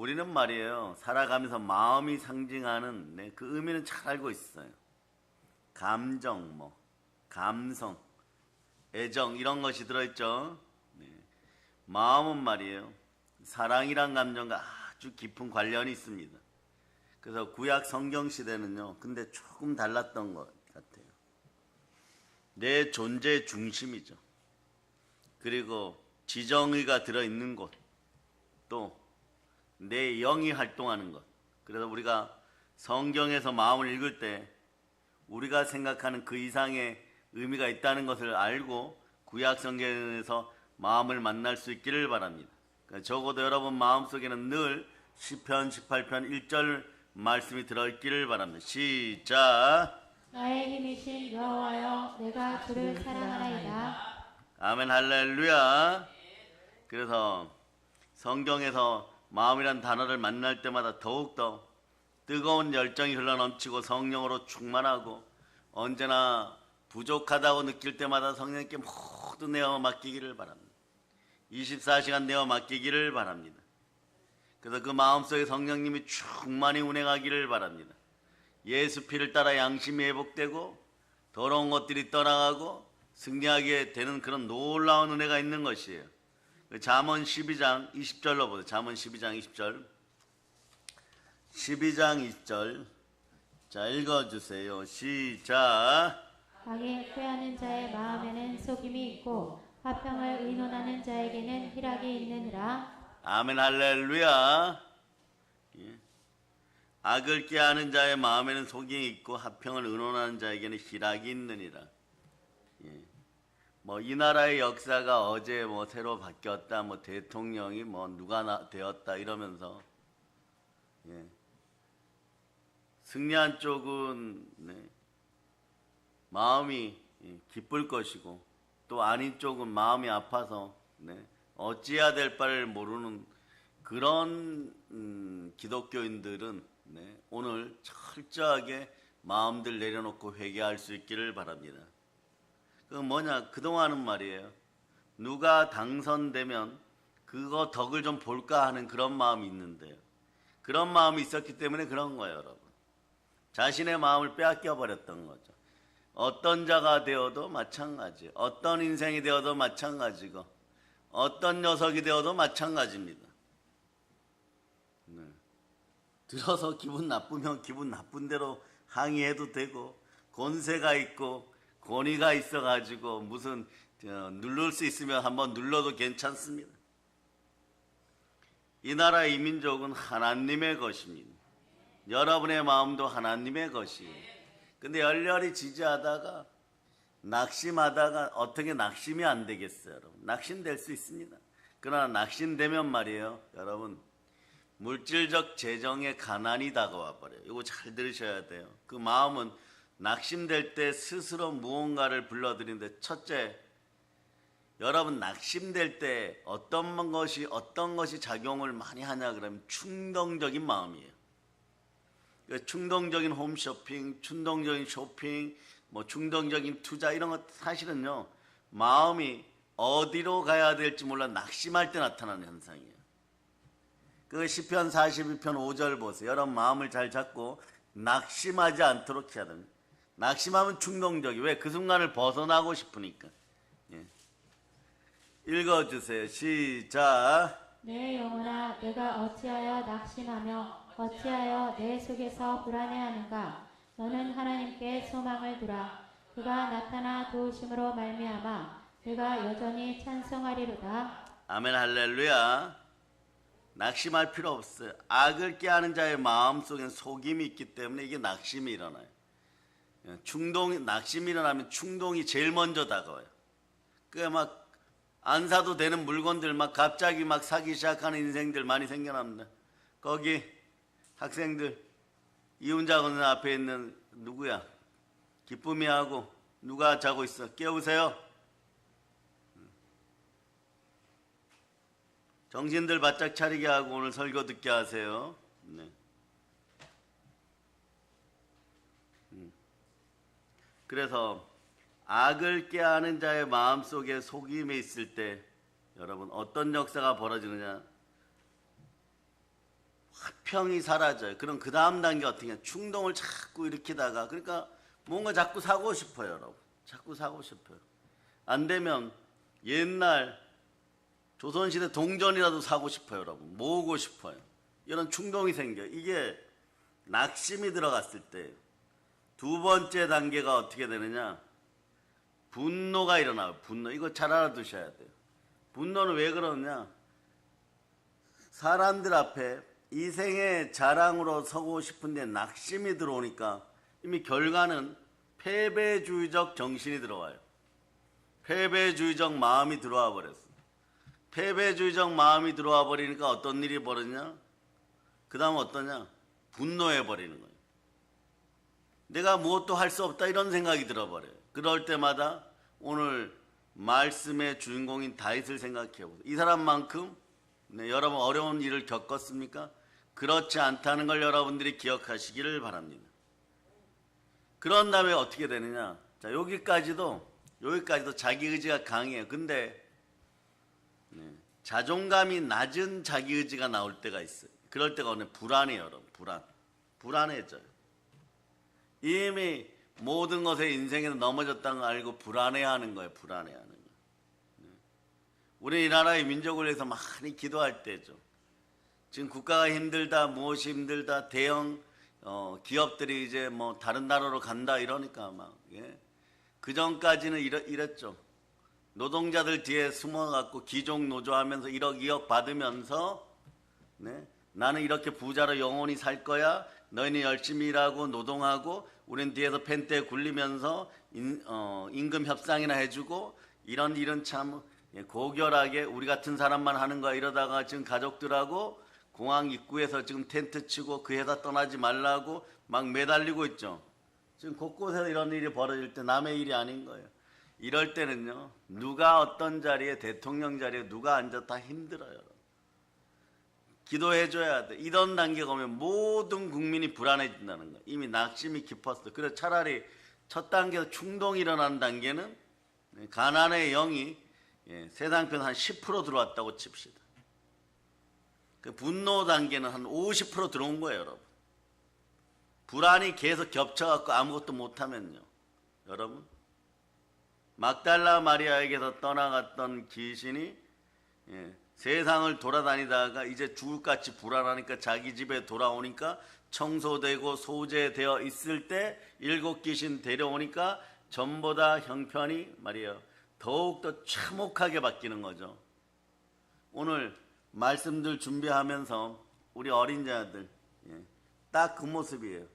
우리는 말이에요. 살아가면서 마음이 상징하는 그 의미는 잘 알고 있어요. 감정, 감성, 애정 이런 것이 들어있죠. 마음은 말이에요. 사랑이란 감정과 아주 깊은 관련이 있습니다. 그래서 구약 성경 시대는요. 근데 조금 달랐던 것 같아요. 내 존재의 중심이죠. 그리고 지정의가 들어있는 곳, 또 내 영이 활동하는 것. 그래서 우리가 성경에서 마음을 읽을 때 우리가 생각하는 그 이상의 의미가 있다는 것을 알고 구약 성경에서 마음을 만날 수 있기를 바랍니다. 그러니까 적어도 여러분 마음속에는 늘 시편 18편 1절 말씀이 들어있기를 바랍니다. 시작. 나의 힘이신 여호와여 내가 주를 사랑하나이다. 아멘 할렐루야. 그래서 성경에서 마음이란 단어를 만날 때마다 더욱더 뜨거운 열정이 흘러넘치고 성령으로 충만하고 언제나 부족하다고 느낄 때마다 성령님께 모두 내어 맡기기를 바랍니다. 24시간 내어 맡기기를 바랍니다. 그래서 그 마음속에 성령님이 충만히 운행하기를 바랍니다. 예수 피를 따라 양심이 회복되고 더러운 것들이 떠나가고 승리하게 되는 그런 놀라운 은혜가 있는 것이에요. 잠언 12장 20절로 보세요. 잠언 12장 20절. 12장 20절. 자, 읽어주세요. 시작. 악에 꾀하는 자의 마음에는 속임이 있고 화평을 의논하는 자에게는 희락이 있느니라. 아멘 할렐루야. 예. 악을 꾀하는 자의 마음에는 속임이 있고 화평을 의논하는 자에게는 희락이 있느니라. 예. 이 나라의 역사가 어제 새로 바뀌었다, 대통령이 누가 되었다 이러면서 승리한 쪽은 마음이 기쁠 것이고 또 아닌 쪽은 마음이 아파서 어찌해야 될 바를 모르는 그런 기독교인들은 오늘 철저하게 마음들 내려놓고 회개할 수 있기를 바랍니다. 그동안은 말이에요. 누가 당선되면 그거 덕을 좀 볼까 하는 그런 마음이 있는데요. 그런 마음이 있었기 때문에 그런 거예요, 여러분. 자신의 마음을 빼앗겨 버렸던 거죠. 어떤 자가 되어도 마찬가지, 어떤 인생이 되어도 마찬가지고, 어떤 녀석이 되어도 마찬가지입니다. 들어서 기분 나쁘면 기분 나쁜 대로 항의해도 되고, 권세가 있고, 권위가 있어가지고 무슨 누를 수 있으면 한번 눌러도 괜찮습니다. 이 나라 이 민족은 하나님의 것입니다. 여러분의 마음도 하나님의 것이에요. 근데 열렬히 지지하다가 낙심하다가 어떻게 낙심이 안 되겠어요, 여러분? 낙심될 수 있습니다. 그러나 낙심되면 말이에요, 여러분, 물질적 재정의 가난이 다가와 버려요. 이거 잘 들으셔야 돼요. 그 마음은 낙심될 때 스스로 무언가를 불러들이는데, 첫째, 여러분 낙심될 때 어떤 것이 작용을 많이 하냐 그러면 충동적인 마음이에요. 충동적인 홈쇼핑, 충동적인 쇼핑, 충동적인 투자 이런 것 사실은요, 마음이 어디로 가야 될지 몰라 낙심할 때 나타나는 현상이에요. 그 시편 42편 5절 보세요. 여러분 마음을 잘 잡고 낙심하지 않도록 해야 됩니다. 낙심하면 충동적이. 왜? 그 순간을 벗어나고 싶으니까. 예. 읽어주세요. 시작. 내 영혼아 내가 어찌하여 낙심하며 어찌하여 내 속에서 불안해하는가. 너는 하나님께 소망을 두라. 그가 나타나 도우심으로 말미암아 그가 여전히 찬송하리로다. 아멘 할렐루야. 낙심할 필요 없어요. 악을 꾀하는 자의 마음속엔 속임이 있기 때문에 이게 낙심이 일어나요. 낙심이 일어나면 충동이 제일 먼저 다가와요. 안 사도 되는 물건들 갑자기 사기 시작하는 인생들 많이 생겨납니다. 거기 학생들, 이혼자 건너 앞에 있는 누구야? 기쁨이 하고 누가 자고 있어? 깨우세요. 정신들 바짝 차리게 하고 오늘 설교 듣게 하세요. 네. 그래서 악을 꾀하는 자의 마음속에 속임이 있을 때 여러분 어떤 역사가 벌어지느냐? 화평이 사라져요. 그럼 그 다음 단계 어떻게 해요? 충동을 자꾸 일으키다가 그러니까 뭔가 자꾸 사고 싶어요, 여러분. 자꾸 사고 싶어요. 안 되면 옛날 조선시대 동전이라도 사고 싶어요, 여러분. 모으고 싶어요. 이런 충동이 생겨요. 이게 낙심이 들어갔을 때 두 번째 단계가 어떻게 되느냐? 분노가 일어나요. 분노. 이거 잘 알아두셔야 돼요. 분노는 왜 그러느냐? 사람들 앞에 이생의 자랑으로 서고 싶은데 낙심이 들어오니까 이미 결과는 패배주의적 정신이 들어와요. 패배주의적 마음이 들어와 버렸어. 패배주의적 마음이 들어와 버리니까 어떤 일이 벌어지냐? 그 다음 어떠냐? 분노해 버리는 거예요. 내가 무엇도 할 수 없다 이런 생각이 들어버려요. 그럴 때마다 오늘 말씀의 주인공인 다윗을 생각해 보세요. 이 사람만큼 여러분 어려운 일을 겪었습니까? 그렇지 않다는 걸 여러분들이 기억하시기를 바랍니다. 그런 다음에 어떻게 되느냐? 자, 여기까지도 자기 의지가 강해요. 근데 자존감이 낮은 자기 의지가 나올 때가 있어요. 그럴 때가 오늘 불안해요, 여러분. 불안해져요. 이미 모든 것에 인생에서 넘어졌다는 걸 알고 불안해하는 거예요. 불안해하는 거예요. 우리나라의 민족을 위해서 많이 기도할 때죠. 지금 국가가 힘들다, 무엇이 힘들다, 대형 기업들이 이제 뭐 다른 나라로 간다 이러니까 막 그 전까지는 이랬죠. 노동자들 뒤에 숨어갖고 기종 노조하면서 1억, 2억 받으면서 나는 이렇게 부자로 영원히 살 거야. 너희는 열심히 일하고 노동하고 우린 뒤에서 펜대 굴리면서 임금 협상이나 해주고 이런 일은 참 고결하게 우리 같은 사람만 하는 거야. 이러다가 지금 가족들하고 공항 입구에서 지금 텐트 치고 그 회사 떠나지 말라고 막 매달리고 있죠. 지금 곳곳에서 이런 일이 벌어질 때 남의 일이 아닌 거예요. 이럴 때는요, 누가 어떤 자리에, 대통령 자리에 누가 앉아 다 힘들어요. 기도해줘야 돼. 이런 단계가 오면 모든 국민이 불안해진다는 거예요. 이미 낙심이 깊었어. 그래서 차라리 첫 단계에서 충동이 일어난 단계는 가난의 영이 세상편 한 10% 들어왔다고 칩시다. 그 분노 단계는 한 50% 들어온 거예요, 여러분. 불안이 계속 겹쳐갖고 아무것도 못하면요, 여러분. 막달라 마리아에게서 떠나갔던 귀신이 세상을 돌아다니다가 이제 죽을같이 불안하니까 자기 집에 돌아오니까 청소되고 소재되어 있을 때 7 귀신 데려오니까 전보다 형편이 말이에요 더욱더 참혹하게 바뀌는 거죠. 오늘 말씀들 준비하면서 우리 어린 자들 딱 그 모습이에요.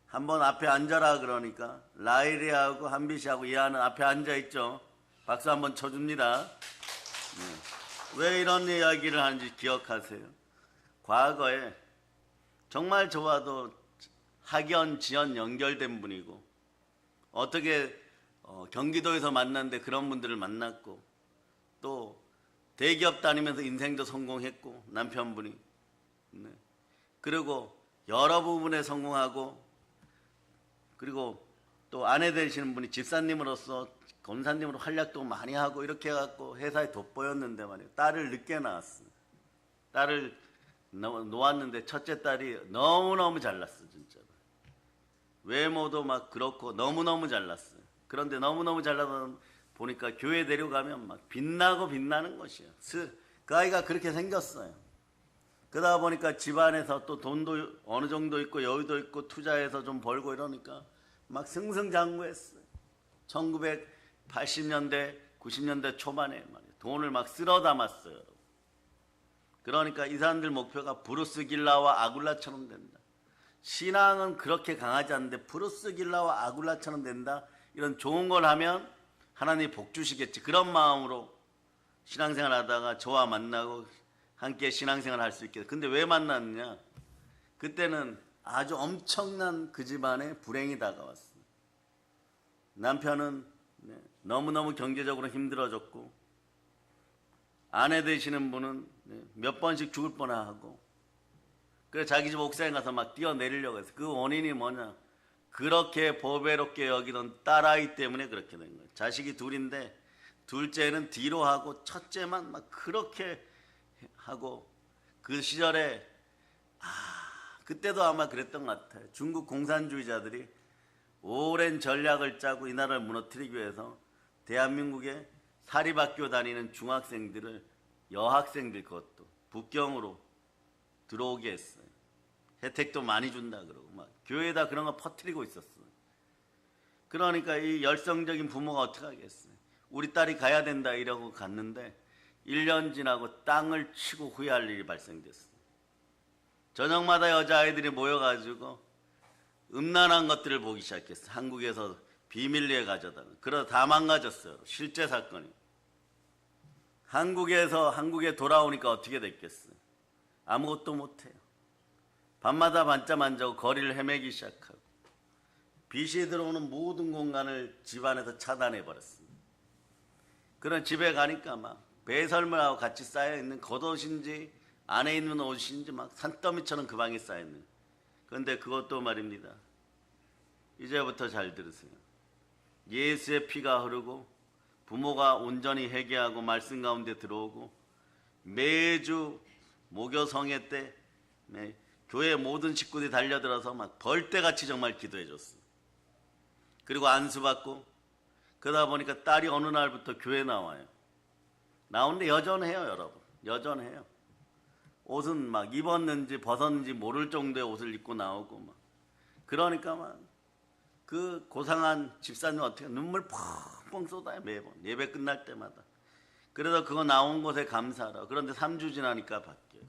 한번 앞에 앉아라 그러니까 라일이하고 한빛이하고 이하는 앞에 앉아있죠. 박수 한번 쳐줍니다. 왜 이런 이야기를 하는지 기억하세요. 과거에 정말 저와도 학연, 지연 연결된 분이고 어떻게 경기도에서 만났는데 그런 분들을 만났고 또 대기업 다니면서 인생도 성공했고 남편분이 그리고 여러 부분에 성공하고 그리고 또 아내 되시는 분이 집사님으로서 검사님으로 활약도 많이 하고 이렇게 해갖고 회사에 돋보였는데 말이에요. 딸을 늦게 낳았어요. 딸을 놓았는데 첫째 딸이 너무너무 잘났어. 진짜로. 외모도 막 그렇고 너무너무 잘났어요. 그런데 너무너무 잘나다 보니까 교회 데려가면 막 빛나고 빛나는 것이에요. 그 아이가 그렇게 생겼어요. 그러다 보니까 집안에서 또 돈도 어느 정도 있고 여유도 있고 투자해서 좀 벌고 이러니까 막 승승장구했어요. 1980년대 90년대 초반에 말이에요. 돈을 막 쓸어 담았어요. 그러니까 이 사람들 목표가 브루스 길라와 아굴라처럼 된다. 신앙은 그렇게 강하지 않는데 브루스 길라와 아굴라처럼 된다. 이런 좋은 걸 하면 하나님이 복 주시겠지. 그런 마음으로 신앙생활 하다가 저와 만나고 함께 신앙생활 할 수 있게. 근데 왜 만났느냐? 그때는 아주 엄청난 그 집안에 불행이 다가왔어요. 남편은 너무너무 경제적으로 힘들어졌고 아내 되시는 분은 몇 번씩 죽을 뻔하고 그래서 자기 집 옥상에 가서 막 뛰어내리려고 했어요. 그 원인이 뭐냐? 그렇게 보배롭게 여기던 딸아이 때문에 그렇게 된 거예요. 자식이 둘인데 둘째는 뒤로 하고 첫째만 막 그렇게 하고 그 시절에 그때도 아마 그랬던 것 같아요. 중국 공산주의자들이 오랜 전략을 짜고 이 나라를 무너뜨리기 위해서 대한민국에 사립학교 다니는 중학생들을, 여학생들 그것도 북경으로 들어오게 했어요. 혜택도 많이 준다 그러고 막 교회에다 그런 거 퍼뜨리고 있었어요. 그러니까 이 열성적인 부모가 어떻게 하겠어요. 우리 딸이 가야 된다 이러고 갔는데 1년 지나고 땅을 치고 후회할 일이 발생됐어요. 저녁마다 여자아이들이 모여가지고 음란한 것들을 보기 시작했어요. 한국에서 비밀리에 가져다가. 그러다 다 망가졌어요. 실제 사건이. 한국에 돌아오니까 어떻게 됐겠어요. 아무것도 못해요. 밤마다 밤잠 자고 거리를 헤매기 시작하고 빛이 들어오는 모든 공간을 집안에서 차단해버렸습니다. 그런 집에 가니까 막 배설물하고 같이 쌓여있는 겉옷인지 안에 있는 옷인지 막 산더미처럼 그 방에 쌓여있는. 그런데 그것도 말입니다. 이제부터 잘 들으세요. 예수의 피가 흐르고 부모가 온전히 회개하고 말씀 가운데 들어오고 매주 목요 성회 때 교회 모든 식구들이 달려들어서 막 벌떼같이 정말 기도해 줬어요. 그리고 안수받고 그러다 보니까 딸이 어느 날부터 교회 나와요. 나오는데 여전해요, 여러분. 여전해요. 옷은 막 입었는지 벗었는지 모를 정도의 옷을 입고 나오고 막. 그러니까 막 그 고상한 집사님 어떻게 눈물 펑펑 쏟아요, 매번. 예배 끝날 때마다. 그래서 그거 나온 것에 감사하라. 그런데 3주 지나니까 바뀌어요.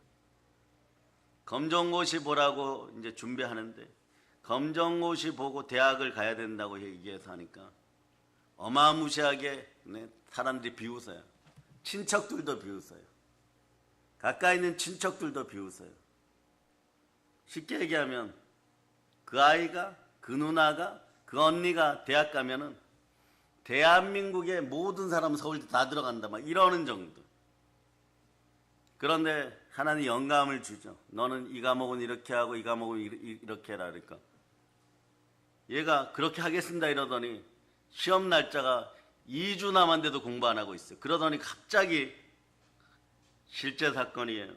검정고시 보라고 이제 준비하는데 검정고시 보고 대학을 가야 된다고 얘기해서 하니까 어마무시하게 사람들이 비웃어요. 친척들도 비웃어요. 가까이 있는 친척들도 비웃어요. 쉽게 얘기하면 그 아이가, 그 누나가, 그 언니가 대학 가면은 대한민국의 모든 사람은 서울대 다 들어간다 막 이러는 정도. 그런데 하나님 영감을 주죠. 너는 이 과목은 이렇게 하고 이 과목은 이렇게 해라. 그러니까 얘가 그렇게 하겠습니다 이러더니 시험 날짜가 2주 남았는데도 공부 안 하고 있어요. 그러더니 갑자기 실제 사건이에요.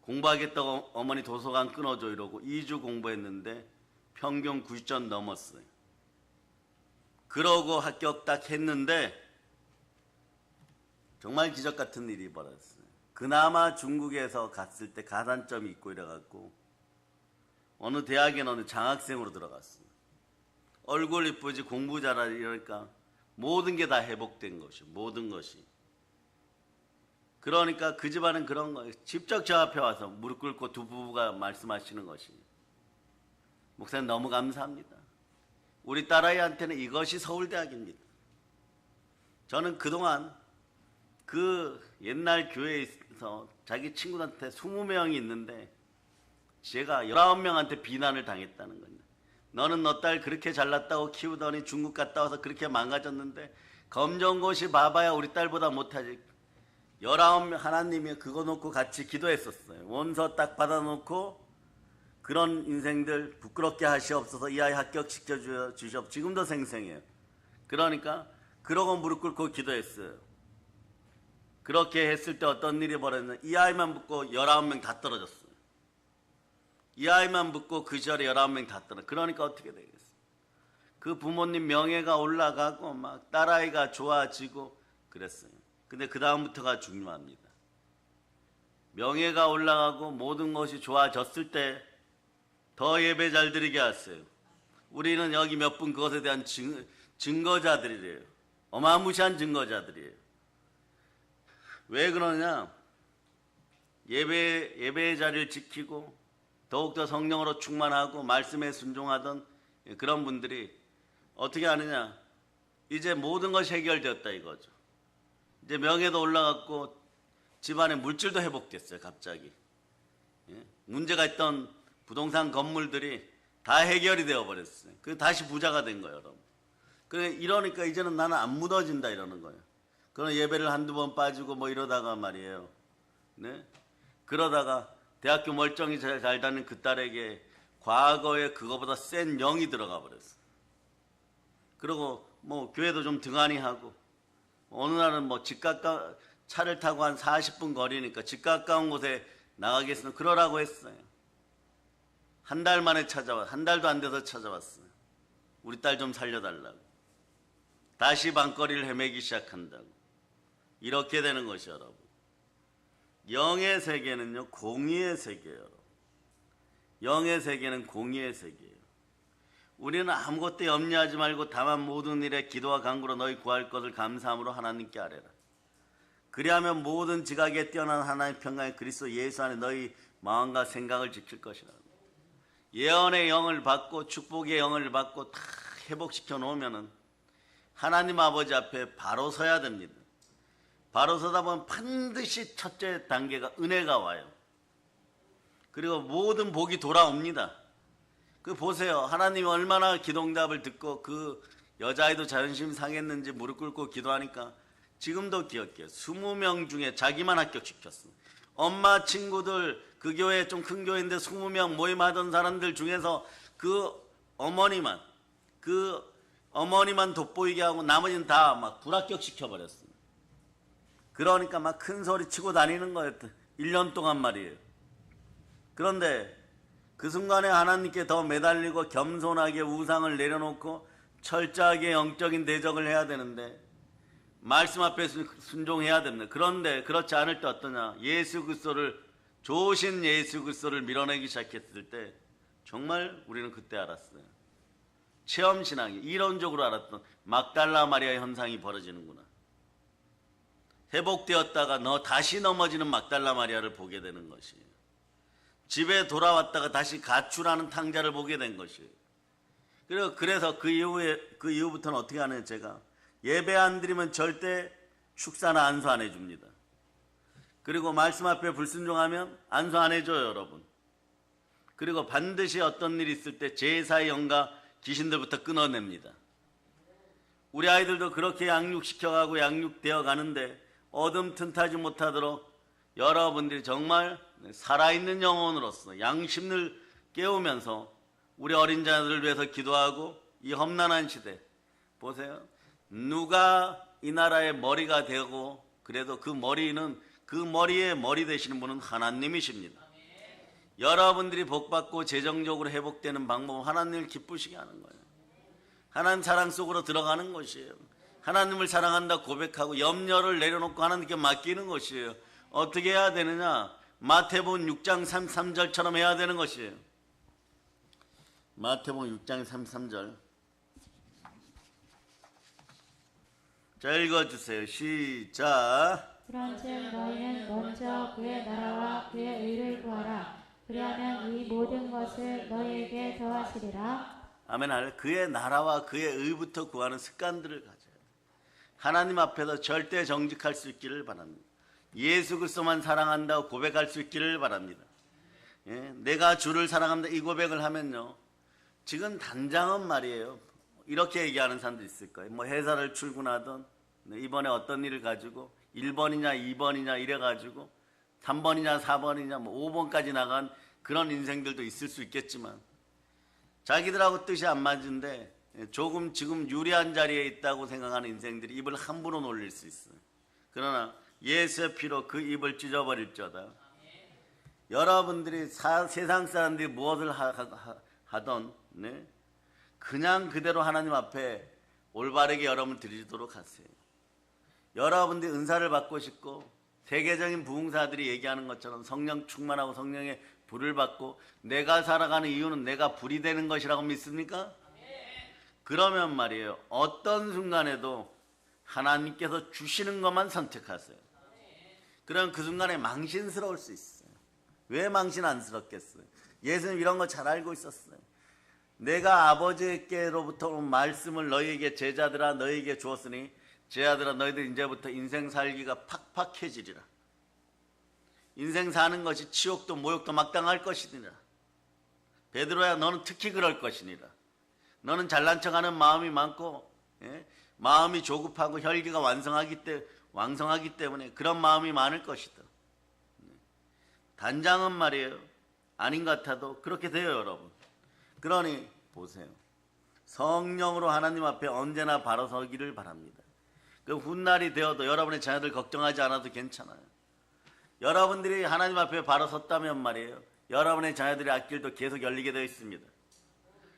공부하겠다고 어머니 도서관 끊어줘 이러고 2주 공부했는데 평균 90점 넘었어요. 그러고 합격 딱 했는데 정말 기적 같은 일이 벌어졌어요. 그나마 중국에서 갔을 때 가산점이 있고 이래갖고 어느 대학에는 어느 장학생으로 들어갔어요. 얼굴 이쁘지 공부 잘하지 이러니까 모든 게 다 회복된 것이, 모든 것이. 그러니까 그 집안은 그런 거예요. 직접 저 앞에 와서 무릎 꿇고 두 부부가 말씀하시는 것이. 목사님 너무 감사합니다. 우리 딸아이한테는 이것이 서울대학입니다. 저는 그동안 그 옛날 교회에서 자기 친구한테 20명이 있는데 제가 19명한테 비난을 당했다는 겁니다. 너는 너 딸 그렇게 잘났다고 키우더니 중국 갔다 와서 그렇게 망가졌는데 검정고시 봐봐야 우리 딸보다 못하지. 19명 하나님이 그거 놓고 같이 기도했었어요. 원서 딱 받아놓고 그런 인생들 부끄럽게 하시옵소서. 이 아이 합격시켜 주시옵소서. 지금도 생생해요. 그러니까 그러고 무릎 꿇고 기도했어요. 그렇게 했을 때 어떤 일이 벌어졌냐. 이 아이만 붙고 19명 다 떨어졌어요. 이 아이만 붙고 그 시절에 19명 다 떨어졌어요. 그러니까 어떻게 되겠어요. 그 부모님 명예가 올라가고 막 딸아이가 좋아지고 그랬어요. 근데 그 다음부터가 중요합니다. 명예가 올라가고 모든 것이 좋아졌을 때 더 예배 잘 드리게 하세요. 우리는 여기 몇 분 그것에 대한 증거자들이래요. 어마무시한 증거자들이에요. 왜 그러냐? 예배의 자리를 지키고 더욱더 성령으로 충만하고 말씀에 순종하던 그런 분들이 어떻게 하느냐? 이제 모든 것이 해결되었다 이거죠. 이제 명예도 올라갔고 집안의 물질도 회복됐어요. 갑자기. 문제가 있던 부동산 건물들이 다 해결이 되어버렸어요. 그래서 다시 부자가 된 거예요. 여러분. 그래 이러니까 이제는 나는 안 묻어진다 이러는 거예요. 그런 예배를 한두 번 빠지고 뭐 이러다가 말이에요. 네? 그러다가 대학교 멀쩡히 잘 다니는 그 딸에게 과거에 그거보다 센 영이 들어가 버렸어요. 그리고 뭐 교회도 좀 등한히 하고 어느 날은 뭐 집 가까운 차를 타고 한 40분 거리니까 집 가까운 곳에 나가겠으면 그러라고 했어요. 한 달 만에 한 달도 안 돼서 찾아왔어요. 우리 딸 좀 살려달라고. 다시 방거리를 헤매기 시작한다고. 이렇게 되는 것이 여러분. 영의 세계는요, 공의의 세계예요. 여러분. 영의 세계는 공의의 세계예요. 우리는 아무것도 염려하지 말고 다만 모든 일에 기도와 간구로 너희 구할 것을 감사함으로 하나님께 아뢰라. 그리하면 모든 지각에 뛰어난 하나님의 평강의 그리스도 예수 안에 너희 마음과 생각을 지킬 것이라. 예언의 영을 받고 축복의 영을 받고 다 회복시켜 놓으면은 하나님 아버지 앞에 바로 서야 됩니다. 바로 서다 보면 반드시 첫째 단계가 은혜가 와요. 그리고 모든 복이 돌아옵니다. 그 보세요. 하나님이 얼마나 기도응답을 듣고 그 여자아이도 자존심 상했는지 무릎 꿇고 기도하니까 지금도 기억해요. 20명 중에 자기만 합격시켰어. 엄마 친구들 그 교회 좀 큰 교회인데 20명 모임하던 사람들 중에서 그 어머니만 돋보이게 하고 나머지는 다 막 불합격시켜버렸어요. 그러니까 막 큰 소리 치고 다니는 거였대. 1년 동안 말이에요. 그런데 그 순간에 하나님께 더 매달리고 겸손하게 우상을 내려놓고 철저하게 영적인 대적을 해야 되는데 말씀 앞에 순종해야 됩니다. 그런데 그렇지 않을 때 어떠냐? 좋으신 예수 그리스도를 밀어내기 시작했을 때 정말 우리는 그때 알았어요. 체험신앙이 이론적으로 알았던 막달라 마리아 현상이 벌어지는구나. 회복되었다가 다시 넘어지는 막달라 마리아를 보게 되는 것이에요. 집에 돌아왔다가 다시 가출하는 탕자를 보게 된 것이에요. 그래서 그 이후부터는 어떻게 하느냐, 제가 예배 안 드리면 절대 축사나 안수 안 해줍니다. 그리고 말씀 앞에 불순종하면 안수 안 해줘요, 여러분. 그리고 반드시 어떤 일이 있을 때 제사의 영과 귀신들부터 끊어냅니다. 우리 아이들도 그렇게 양육시켜가고 양육되어 가는데 어둠 틈타지 못하도록 여러분들이 정말 살아있는 영혼으로서 양심을 깨우면서 우리 어린 자들을 위해서 기도하고 이 험난한 시대 보세요. 누가 이 나라의 머리가 되고 그래도 그 머리의 머리 되시는 분은 하나님이십니다. 여러분들이 복받고 재정적으로 회복되는 방법은 하나님을 기쁘시게 하는 거예요. 하나님 사랑 속으로 들어가는 것이에요. 하나님을 사랑한다 고백하고 염려를 내려놓고 하나님께 맡기는 것이에요. 어떻게 해야 되느냐? 마태복음 6장 33절처럼 해야 되는 것이에요. 마태복음 6장 33절. 자, 읽어주세요. 시작. 그런즉 너희는 먼저 그의 나라와 그의 의를 구하라. 그리하면 이 모든 것을 너희에게 더하시리라. 아멘. 그의 나라와 그의 의부터 구하는 습관들을 가져야 돼요. 하나님 앞에서 절대 정직할 수 있기를 바랍니다. 예수 그리스도만 사랑한다고 고백할 수 있기를 바랍니다. 예? 내가 주를 사랑한다 이 고백을 하면요, 지금 단장은 말이에요, 이렇게 얘기하는 사람도 있을 거예요. 뭐 회사를 출근하던 이번에 어떤 일을 가지고 1번이냐 2번이냐 이래가지고 3번이냐 4번이냐 뭐 5번까지 나간 그런 인생들도 있을 수 있겠지만 자기들하고 뜻이 안 맞은데 조금 지금 유리한 자리에 있다고 생각하는 인생들이 입을 함부로 놀릴 수 있어요. 그러나 예수의 피로 그 입을 찢어버릴지어다. 여러분들이 세상 사람들이 무엇을 하던 그냥 그대로 하나님 앞에 올바르게 여러분 드리도록 하세요. 여러분들이 은사를 받고 싶고 세계적인 부흥사들이 얘기하는 것처럼 성령 충만하고 성령의 불을 받고 내가 살아가는 이유는 내가 불이 되는 것이라고 믿습니까? 그러면 말이에요, 어떤 순간에도 하나님께서 주시는 것만 선택하세요. 그럼 그 순간에 망신스러울 수 있어요. 왜 망신 안스럽겠어요? 예수님 이런 거 잘 알고 있었어요. 내가 아버지께로부터 온 말씀을 너희에게 제자들아 너희에게 주었으니 제자들아 너희들 이제부터 인생 살기가 팍팍해지리라. 인생 사는 것이 치욕도 모욕도 마땅할 것이니라. 베드로야 너는 특히 그럴 것이니라. 너는 잘난 척하는 마음이 많고 마음이 조급하고 혈기가 왕성하기 때문에 그런 마음이 많을 것이다. 단장은 말이에요, 아닌 것 같아도 그렇게 돼요, 여러분. 그러니 보세요. 성령으로 하나님 앞에 언제나 바로 서기를 바랍니다. 그 훗날이 되어도 여러분의 자녀들 걱정하지 않아도 괜찮아요. 여러분들이 하나님 앞에 바로 섰다면 말이에요, 여러분의 자녀들의 앞길도 계속 열리게 되어 있습니다.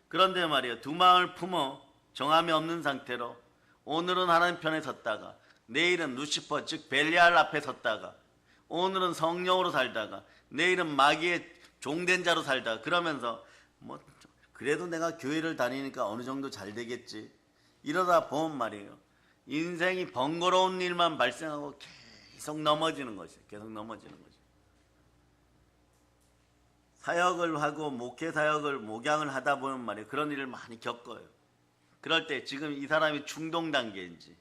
그런데 말이에요, 두 마음을 품어 정함이 없는 상태로 오늘은 하나님 편에 섰다가 내일은 루시퍼 즉 벨리알 앞에 섰다가 오늘은 성령으로 살다가 내일은 마귀의 종된 자로 살다가 그러면서 뭐 그래도 내가 교회를 다니니까 어느 정도 잘 되겠지 이러다 보면 말이에요, 인생이 번거로운 일만 발생하고 계속 넘어지는 것이에요. 계속 넘어지는 것이에요. 사역을 하고 목회 사역을 목양을 하다 보면 말이에요, 그런 일을 많이 겪어요. 그럴 때 지금 이 사람이 충동 단계인지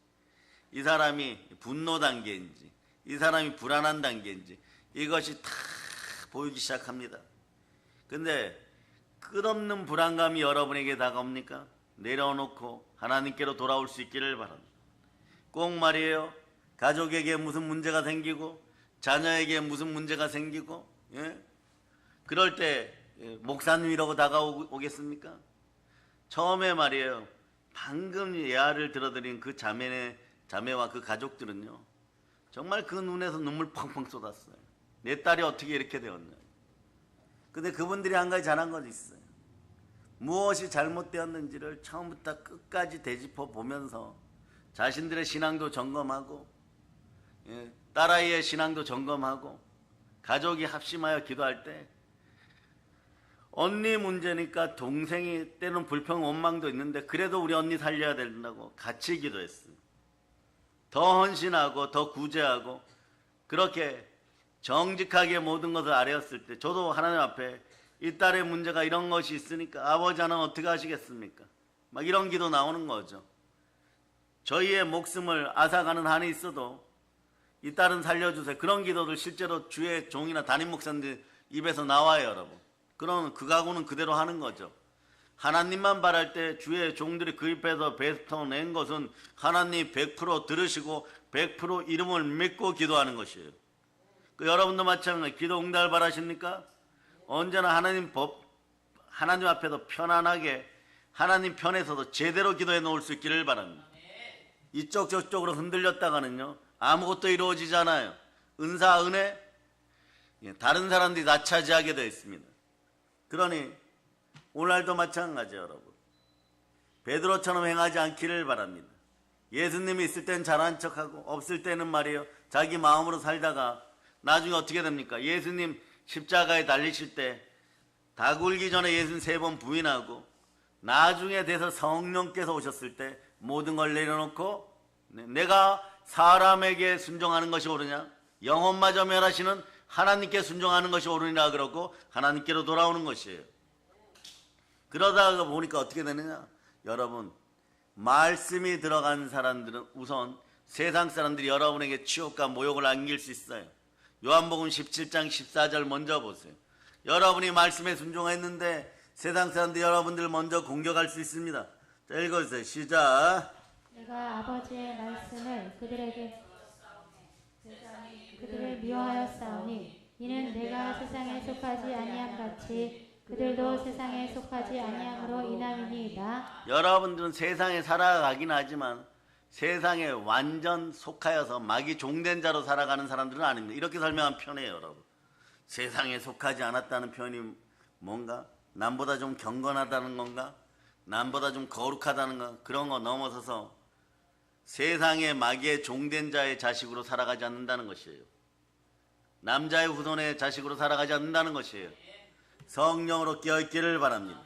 이 사람이 분노 단계인지 이 사람이 불안한 단계인지 이것이 다 보이기 시작합니다. 근데 끝없는 불안감이 여러분에게 다가옵니까? 내려놓고 하나님께로 돌아올 수 있기를 바랍니다. 꼭 말이에요, 가족에게 무슨 문제가 생기고 자녀에게 무슨 문제가 생기고 그럴 때 목사님이라고 다가오겠습니까? 처음에 말이에요, 방금 예화를 들어드린 그 자매와 그 가족들은요, 정말 그 눈에서 눈물 펑펑 쏟았어요. 내 딸이 어떻게 이렇게 되었냐. 근데 그분들이 한 가지 잘한 것이 있어요. 무엇이 잘못되었는지를 처음부터 끝까지 되짚어 보면서 자신들의 신앙도 점검하고 딸아이의 신앙도 점검하고 가족이 합심하여 기도할 때 언니 문제니까 동생이 때는 불평 원망도 있는데 그래도 우리 언니 살려야 된다고 같이 기도했어요. 더 헌신하고 더 구제하고 그렇게 정직하게 모든 것을 아뢰었을 때 저도 하나님 앞에 이 딸의 문제가 이런 것이 있으니까 아버지 하나는 어떻게 하시겠습니까? 막 이런 기도 나오는 거죠. 저희의 목숨을 앗아가는 한이 있어도 이 딸은 살려주세요. 그런 기도들 실제로 주의 종이나 담임 목사님들 입에서 나와요, 여러분. 그럼 그 각오는 그대로 하는 거죠. 하나님만 바랄 때 주의 종들이 그 입에서 뱉어낸 것은 하나님 100% 들으시고 100% 이름을 믿고 기도하는 것이에요. 여러분도 마찬가지 기도 응답을 바라십니까? 언제나 하나님 앞에서 편안하게 하나님 편에서도 제대로 기도해 놓을 수 있기를 바랍니다. 이쪽 저쪽으로 흔들렸다가는요, 아무것도 이루어지잖아요. 은사 은혜 다른 사람들이 다 차지하게 되어 있습니다. 그러니 오늘도 마찬가지예요, 여러분. 베드로처럼 행하지 않기를 바랍니다. 예수님이 있을 땐 잘한 척하고 없을 때는 말이에요, 자기 마음으로 살다가 나중에 어떻게 됩니까? 예수님 십자가에 달리실 때 다 굴기 전에 예수님 3번 부인하고 나중에 돼서 성령께서 오셨을 때 모든 걸 내려놓고 내가 사람에게 순종하는 것이 옳으냐? 영혼마저 멸하시는 하나님께 순종하는 것이 옳으니라 그러고 하나님께로 돌아오는 것이에요. 그러다가 보니까 어떻게 되느냐? 여러분, 말씀이 들어간 사람들은 우선 세상 사람들이 여러분에게 치욕과 모욕을 안길 수 있어요. 요한복음 17장 14절 먼저 보세요. 여러분이 말씀에 순종했는데 세상 사람들이 여러분들 먼저 공격할 수 있습니다. 자, 읽어주세요. 시작. 내가 아버지의 말씀을 그들을 미워하여 싸우니 이는 내가 세상에 속하지 아니함 같이 그들도 세상에 속하지 아니함으로 인함이니이다. 여러분들은 세상에 살아가긴 하지만 세상에 완전 속하여서 마귀 종된 자로 살아가는 사람들은 아닙니다. 이렇게 설명하면 편해요, 여러분. 세상에 속하지 않았다는 표현이 뭔가? 남보다 좀 경건하다는 건가? 남보다 좀 거룩하다는 거? 그런 거 넘어서서 세상의 마귀의 종된 자의 자식으로 살아가지 않는다는 것이에요. 남자의 후손의 자식으로 살아가지 않는다는 것이에요. 성령으로 깨어있기를 바랍니다.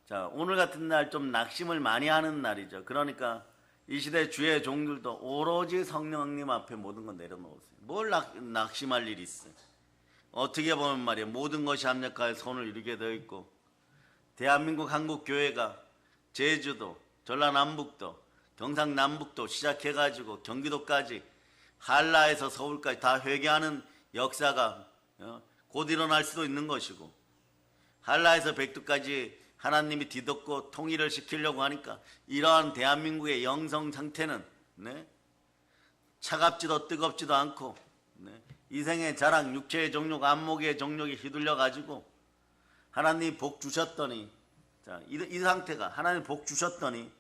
자, 오늘 같은 날 좀 낙심을 많이 하는 날이죠. 그러니까 이 시대 주의 종들도 오로지 성령님 앞에 모든 건 내려놓으세요. 뭘 낙심할 일이 있어요. 어떻게 보면 말이에요, 모든 것이 합력하여 손을 이루게 되어 있고 대한민국 한국교회가 제주도, 전라남북도, 경상남북도 시작해가지고 경기도까지 한라에서 서울까지 다 회개하는 역사가 곧 일어날 수도 있는 것이고 한라에서 백두까지 하나님이 뒤덮고 통일을 시키려고 하니까 이러한 대한민국의 영성 상태는 차갑지도 뜨겁지도 않고 이생의 자랑, 육체의 정욕, 안목의 정욕에 휘둘려 가지고 하나님 복 주셨더니 자, 이 상태가 하나님 복 주셨더니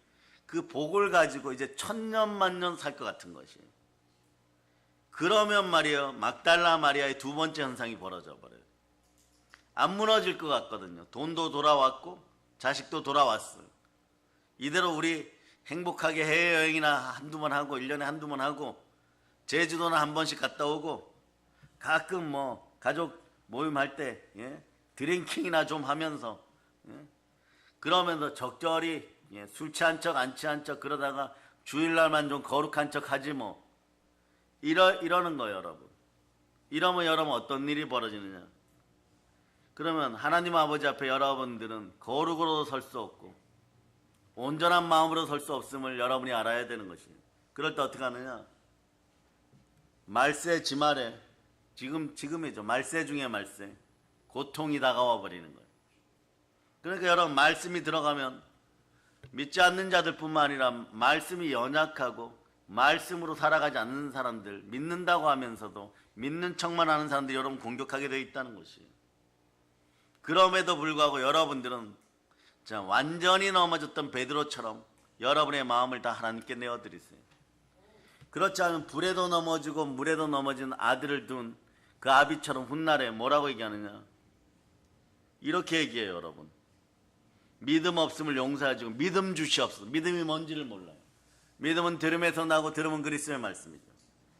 그 복을 가지고 이제 천년만년 살 것 같은 것이에요. 그러면 말이에요, 막달라 마리아의 두 번째 현상이 벌어져 버려요. 안 무너질 것 같거든요. 돈도 돌아왔고 자식도 돌아왔어요. 이대로 우리 행복하게 해외여행이나 한두 번 하고 1년에 한두 번 하고 제주도나 한 번씩 갔다 오고 가끔 뭐 가족 모임할 때 드링킹이나 좀 하면서 그러면서 적절히 술 취한 척 안 취한 척 그러다가 주일날만 좀 거룩한 척 하지 뭐 이러는 거예요 여러분. 이러면 여러분 어떤 일이 벌어지느냐. 그러면 하나님 아버지 앞에 여러분들은 거룩으로 설 수 없고 온전한 마음으로 설 수 없음을 여러분이 알아야 되는 것이에요. 그럴 때 어떻게 하느냐. 말세 지말에 지금이죠. 말세 중에 말세. 고통이 다가와 버리는 거예요. 그러니까 여러분 말씀이 들어가면 믿지 않는 자들뿐만 아니라 말씀이 연약하고 말씀으로 살아가지 않는 사람들, 믿는다고 하면서도 믿는 척만 하는 사람들이 여러분 공격하게 되어 있다는 것이에요. 그럼에도 불구하고 여러분들은 완전히 넘어졌던 베드로처럼 여러분의 마음을 다 하나님께 내어드리세요. 그렇지 않으면 불에도 넘어지고 물에도 넘어진 아들을 둔 그 아비처럼 훗날에 뭐라고 얘기하느냐. 이렇게 얘기해요 여러분. 믿음 없음을 용서하시고 믿음 주시옵소서. 믿음이 뭔지를 몰라요. 믿음은 들음에서 나고 들음은 그리스도의 말씀이죠.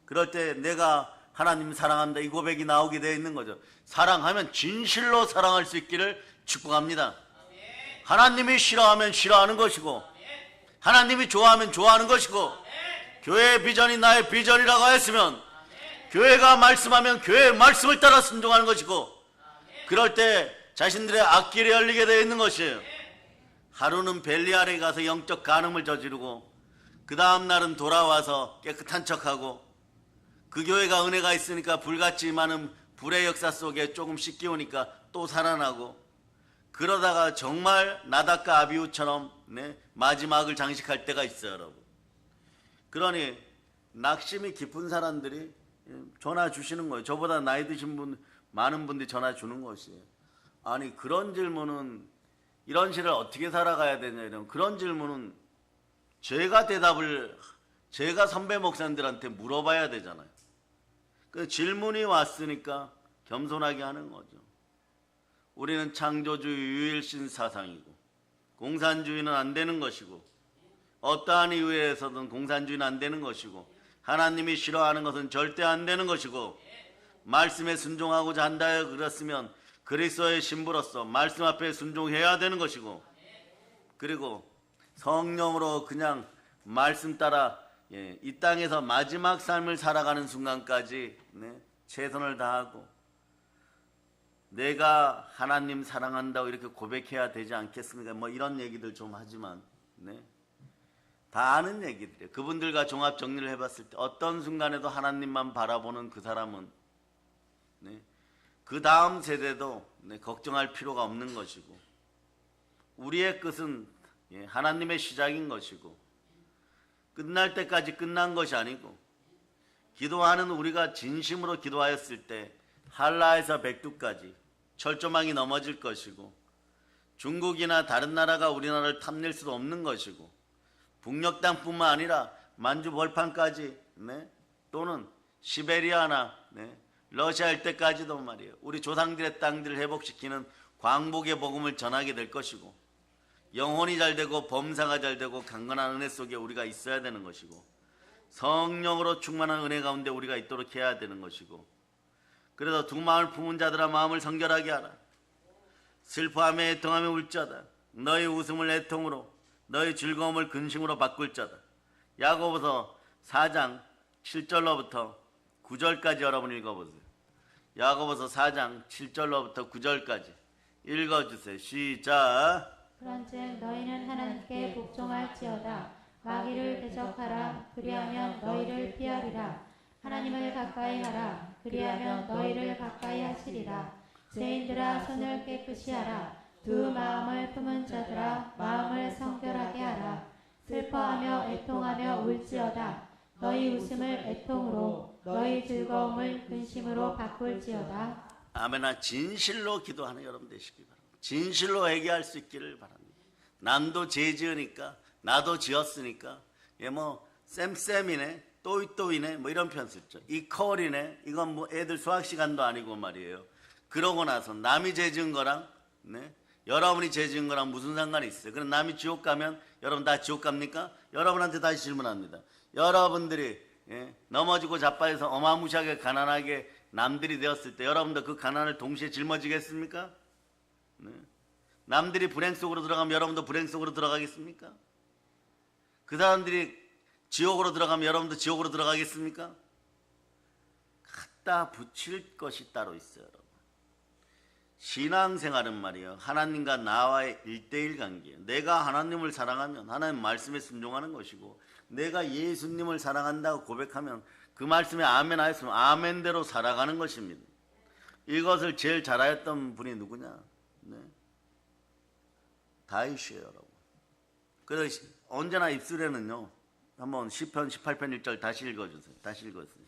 그럴 때 내가 하나님 사랑한다 이 고백이 나오게 되어 있는 거죠. 사랑하면 진실로 사랑할 수 있기를 축복합니다. 하나님이 싫어하면 싫어하는 것이고 하나님이 좋아하면 좋아하는 것이고 교회의 비전이 나의 비전이라고 했으면 교회가 말씀하면 교회의 말씀을 따라 순종하는 것이고 그럴 때 자신들의 앞길이 열리게 되어 있는 것이에요. 하루는 벨리알에 가서 영적 간음을 저지르고 그 다음 날은 돌아와서 깨끗한 척하고 그 교회가 은혜가 있으니까 불같이 많은 불의 역사 속에 조금씩 끼우니까 또 살아나고 그러다가 정말 나답과 아비후처럼 마지막을 장식할 때가 있어요 여러분. 그러니 낙심이 깊은 사람들이 전화 주시는 거예요. 저보다 나이 드신 분 많은 분들이 전화 주는 것이에요. 아니 그런 질문은 이런 시를 어떻게 살아가야 되냐 이런 그런 질문은 제가 선배 목사님들한테 물어봐야 되잖아요. 그 질문이 왔으니까 겸손하게 하는 거죠. 우리는 창조주의 유일신 사상이고 공산주의는 안 되는 것이고 어떠한 이유에서든 공산주의는 안 되는 것이고 하나님이 싫어하는 것은 절대 안 되는 것이고 말씀에 순종하고자 한다 그랬으면 그리스도의 신부로서 말씀 앞에 순종해야 되는 것이고 그리고 성령으로 그냥 말씀 따라 이 땅에서 마지막 삶을 살아가는 순간까지 최선을 다하고 내가 하나님 사랑한다고 이렇게 고백해야 되지 않겠습니까? 뭐 이런 얘기들 좀 하지만 다 아는 얘기들이에요. 그분들과 종합 정리를 해봤을 때 어떤 순간에도 하나님만 바라보는 그 사람은 그 다음 세대도 걱정할 필요가 없는 것이고 우리의 끝은 하나님의 시작인 것이고 끝날 때까지 끝난 것이 아니고 기도하는 우리가 진심으로 기도하였을 때 한라에서 백두까지 철조망이 넘어질 것이고 중국이나 다른 나라가 우리나라를 탐낼 수도 없는 것이고 북녘 땅뿐만 아니라 만주 벌판까지 또는 시베리아나 러시아 일대까지도 말이에요. 우리 조상들의 땅들을 회복시키는 광복의 복음을 전하게 될 것이고 영혼이 잘 되고 범사가 잘 되고 강건한 은혜 속에 우리가 있어야 되는 것이고 성령으로 충만한 은혜 가운데 우리가 있도록 해야 되는 것이고 그래서 두 마음을 품은 자들아 마음을 성결하게 하라. 슬퍼하며 애통하며 울자다. 너희 웃음을 애통으로 너희 즐거움을 근심으로 바꿀 자다. 야고보서 4장 7절로부터 9절까지 여러분 읽어보세요. 야고보서 4장 7절로부터 9절까지 읽어주세요. 시작. 그런즉 너희는 하나님께 복종할지어다. 마귀를 대적하라. 그리하면 너희를 피하리라. 하나님을 가까이 하라. 그리하면 너희를 가까이 하시리라. 죄인들아 손을 깨끗이 하라. 두 마음을 품은 자들아 마음을 성결하게 하라. 슬퍼하며 애통하며 울지어다. 너희 웃음을 애통으로 너희 즐거움을 근심으로 바꿀지어다. 아멘아. 진실로 기도하는 여러분 되시기 바랍니다. 진실로 회개할 수 있기를 바랍니다. 남도 죄 지으니까 나도 지었으니까 쌤쌤이네 또이또이네 이런 표현 쓰죠. 이퀄이네 이건 애들 수학 시간도 아니고 말이에요. 그러고 나서 남이 죄 지은 거랑 네? 여러분이 죄 지은 거랑 무슨 상관이 있어요? 그럼 남이 지옥 가면 여러분 다 지옥 갑니까? 여러분한테 다시 질문합니다. 여러분들이 넘어지고 자빠져서 어마무시하게 가난하게 남들이 되었을 때 여러분도 그 가난을 동시에 짊어지겠습니까? 네. 남들이 불행 속으로 들어가면 여러분도 불행 속으로 들어가겠습니까? 그 사람들이 지옥으로 들어가면 여러분도 지옥으로 들어가겠습니까? 갖다 붙일 것이 따로 있어요, 여러분. 신앙생활은 말이에요. 하나님과 나와의 1대1 관계예요. 내가 하나님을 사랑하면 하나님 말씀에 순종하는 것이고, 내가 예수님을 사랑한다고 고백하면 그 말씀에 아멘 하였으면 아멘대로 살아가는 것입니다. 이것을 제일 잘하였던 분이 누구냐? 네. 다윗이에요, 여러분. 그래서 언제나 입술에는요, 한번 시편 18편 1절 다시 읽어주세요. 다시 읽어주세요.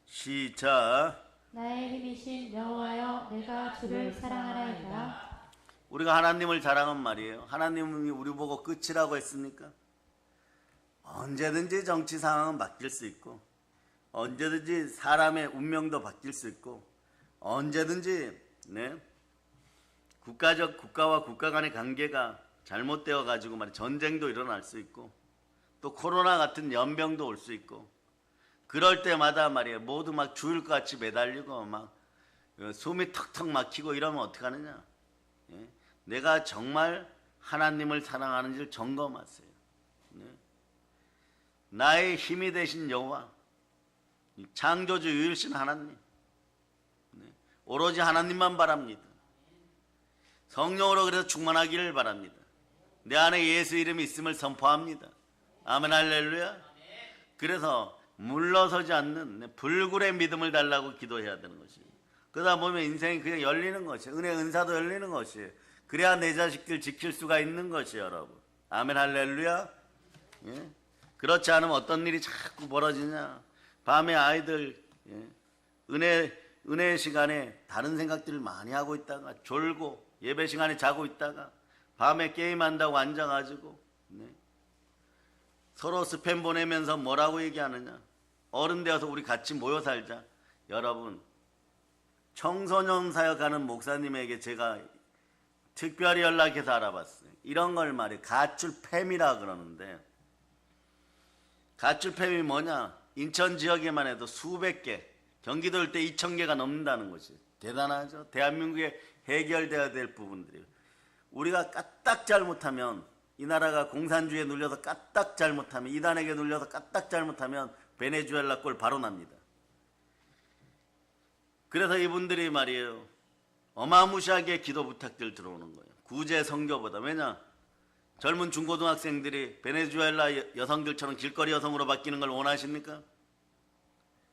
시작. 나의 힘이신 여호와여, 내가 주를 사랑하나이다. 우리가 하나님을 사랑한 말이에요. 하나님이 우리 보고 끝이라고 했습니까? 언제든지 정치 상황은 바뀔 수 있고, 언제든지 사람의 운명도 바뀔 수 있고, 언제든지 국가와 국가 간의 관계가 잘못되어 가지고 말이에요. 전쟁도 일어날 수 있고, 또 코로나 같은 연병도 올 수 있고, 그럴 때마다 말이에요. 모두 막 죽을 것 같이 매달리고 막 숨이 턱턱 막히고 이러면 어떡하느냐? 내가 정말 하나님을 사랑하는지를 점검하세요. 나의 힘이 되신 여호와, 창조주 유일신 하나님, 오로지 하나님만 바랍니다. 성령으로 그래서 충만하기를 바랍니다. 내 안에 예수 이름이 있음을 선포합니다. 아멘 할렐루야. 그래서 물러서지 않는 불굴의 믿음을 달라고 기도해야 되는 것이에요. 그러다 보면 인생이 그냥 열리는 것이에요. 은혜 은사도 열리는 것이에요. 그래야 내 자식들 지킬 수가 있는 것이에요, 여러분. 아멘 할렐루야. 예? 그렇지 않으면 어떤 일이 자꾸 벌어지냐? 밤에 아이들 은혜 시간에 다른 생각들을 많이 하고 있다가 졸고 예배 시간에 자고 있다가 밤에 게임한다고 앉아가지고 서로 스팸 보내면서 뭐라고 얘기하느냐? 어른 되어서 우리 같이 모여 살자. 여러분, 청소년 사역하는 목사님에게 제가 특별히 연락해서 알아봤어요. 이런 걸 말이에요. 가출팸이라 그러는데, 가출팸이 뭐냐? 인천 지역에만 해도 수백 개, 경기도 일 때 2,000개가 넘는다는 것이 대단하죠. 대한민국에 해결돼야 될 부분들이에요. 우리가 까딱 잘못하면, 이 나라가 공산주의에 눌려서 까딱 잘못하면, 이단에게 눌려서 까딱 잘못하면 베네수엘라 꼴 바로 납니다. 그래서 이분들이 말이에요, 어마무시하게 기도 부탁들 들어오는 거예요. 구제 선교보다. 왜냐? 젊은 중고등학생들이 베네수엘라 여성들처럼 길거리 여성으로 바뀌는 걸 원하십니까?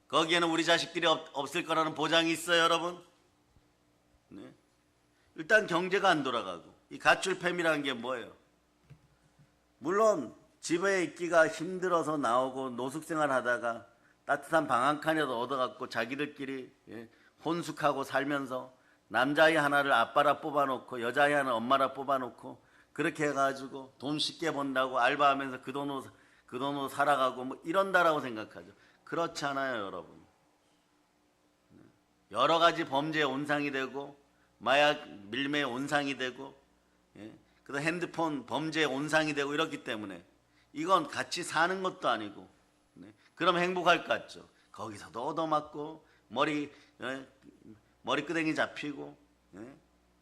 거기에는 우리 자식들이 없을 거라는 보장이 있어요, 여러분? 네. 일단 경제가 안 돌아가고, 이 가출팸이라는 게 뭐예요? 물론 집에 있기가 힘들어서 나오고 노숙생활 하다가 따뜻한 방 한 칸이라도 얻어갖고 자기들끼리 혼숙하고 살면서 남자아이 하나를 아빠라 뽑아놓고 여자아이 하나 엄마라 뽑아놓고 그렇게 해가지고 돈 쉽게 번다고 알바하면서 그 돈으로 살아가고 뭐 이런다라고 생각하죠. 그렇지 않아요, 여러분. 여러 가지 범죄의 온상이 되고 마약 밀매의 온상이 되고 그다음 핸드폰 범죄의 온상이 되고 이렇기 때문에 이건 같이 사는 것도 아니고 그럼 행복할 것 같죠. 거기서도 얻어맞고 머리끄댕이 잡히고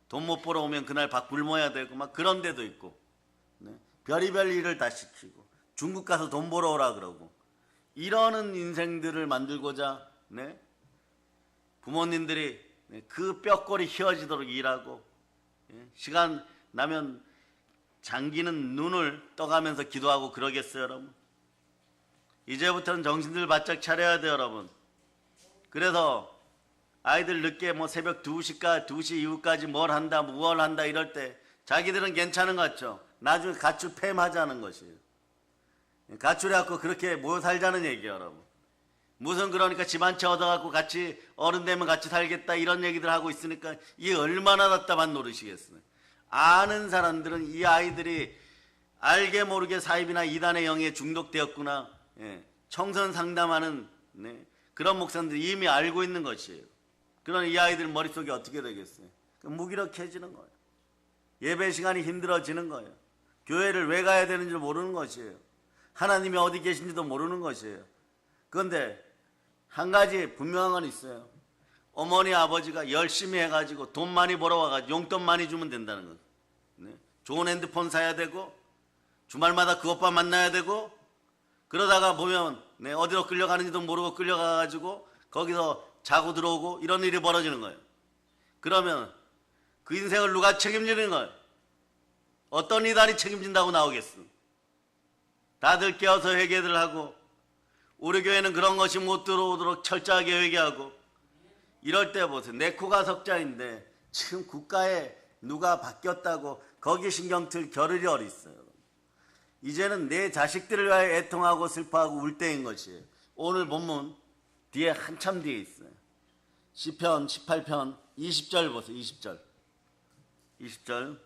돈 못 벌어 오면 그날 밥 굶어야 되고 막 그런 데도 있고 별의별 일을 다 시키고 중국 가서 돈 벌어 오라 그러고 이러는 인생들을 만들고자 부모님들이 그 뼈골이 휘어지도록 일하고 시간 나면 잠기는 눈을 떠가면서 기도하고 그러겠어요, 여러분? 이제부터는 정신들 바짝 차려야 돼요, 여러분. 그래서 아이들 늦게 뭐 새벽 2시 이후까지 뭘 한다, 무얼 한다 이럴 때 자기들은 괜찮은 것 같죠? 나중에 가출팸 하자는 것이에요. 가출해갖고 그렇게 모여 살자는 얘기예요, 여러분. 무슨 그러니까 집 한 채 얻어갖고 같이 어른 되면 같이 살겠다 이런 얘기들 하고 있으니까 이게 얼마나 답답한 노릇이겠어요. 아는 사람들은 이 아이들이 알게 모르게 사입이나 이단의 영에 중독되었구나. 청선 상담하는 그런 목사님들이 이미 알고 있는 것이에요. 그러나 이 아이들 머릿속에 어떻게 되겠어요? 무기력해지는 거예요. 예배 시간이 힘들어지는 거예요. 교회를 왜 가야 되는지 모르는 것이에요. 하나님이 어디 계신지도 모르는 것이에요. 그런데 한 가지 분명한 건 있어요. 어머니 아버지가 열심히 해가지고 돈 많이 벌어와가지고 용돈 많이 주면 된다는 거예요. 네. 좋은 핸드폰 사야 되고 주말마다 그 오빠 만나야 되고 그러다가 보면 네, 어디로 끌려가는지도 모르고 끌려가가지고 거기서 자고 들어오고 이런 일이 벌어지는 거예요. 그러면 그 인생을 누가 책임지는 거예요? 어떤 이단이 책임진다고 나오겠어? 다들 깨어서 회개를 하고 우리 교회는 그런 것이 못 들어오도록 철저하게 회개하고 이럴 때 보세요. 내 코가 석자인데 지금 국가에 누가 바뀌었다고 거기 신경 틀 겨를이 어디 있어요. 이제는 내 자식들을 위하여 애통하고 슬퍼하고 울 때인 것이에요. 오늘 본문 뒤에 한참 뒤에 있어요. 시편 18편 20절 보세요. 20절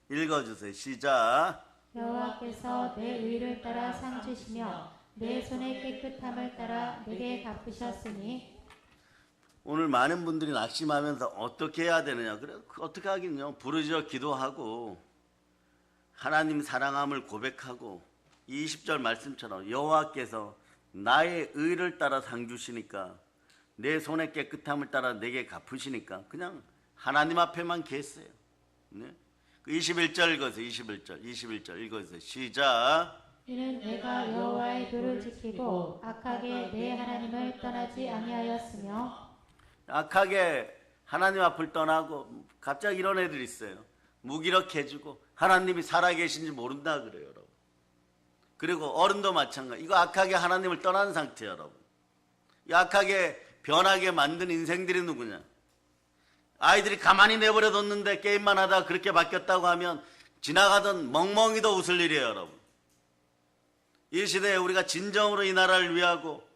읽어주세요. 시작. 여호와께서 내 의를 따라 상 주시며 내 손의 깨끗함을 따라 내게 갚으셨으니. 오늘 많은 분들이 낙심하면서 어떻게 해야 되느냐. 그래 어떻게 하긴요. 부르짖어 기도하고 하나님 사랑함을 고백하고 20절 말씀처럼 여호와께서 나의 의를 따라 상 주시니까 내 손의 깨끗함을 따라 내게 갚으시니까 그냥 하나님 앞에만 계세요. 네? 21절 읽어주세요. 21절 읽어주세요. 시작. 이는 내가 여호와의 도를 지키고 악하게 내 하나님을 떠나지 아니하였으며. 악하게 하나님 앞을 떠나고 갑자기 이런 애들이 있어요. 무기력해지고 하나님이 살아계신지 모른다 그래요, 여러분. 그리고 어른도 마찬가지. 이거 악하게 하나님을 떠난 상태예요, 여러분. 이 악하게 변하게 만든 인생들이 누구냐? 아이들이 가만히 내버려뒀는데 게임만 하다가 그렇게 바뀌었다고 하면 지나가던 멍멍이도 웃을 일이에요, 여러분. 이 시대에 우리가 진정으로 이 나라를 위하고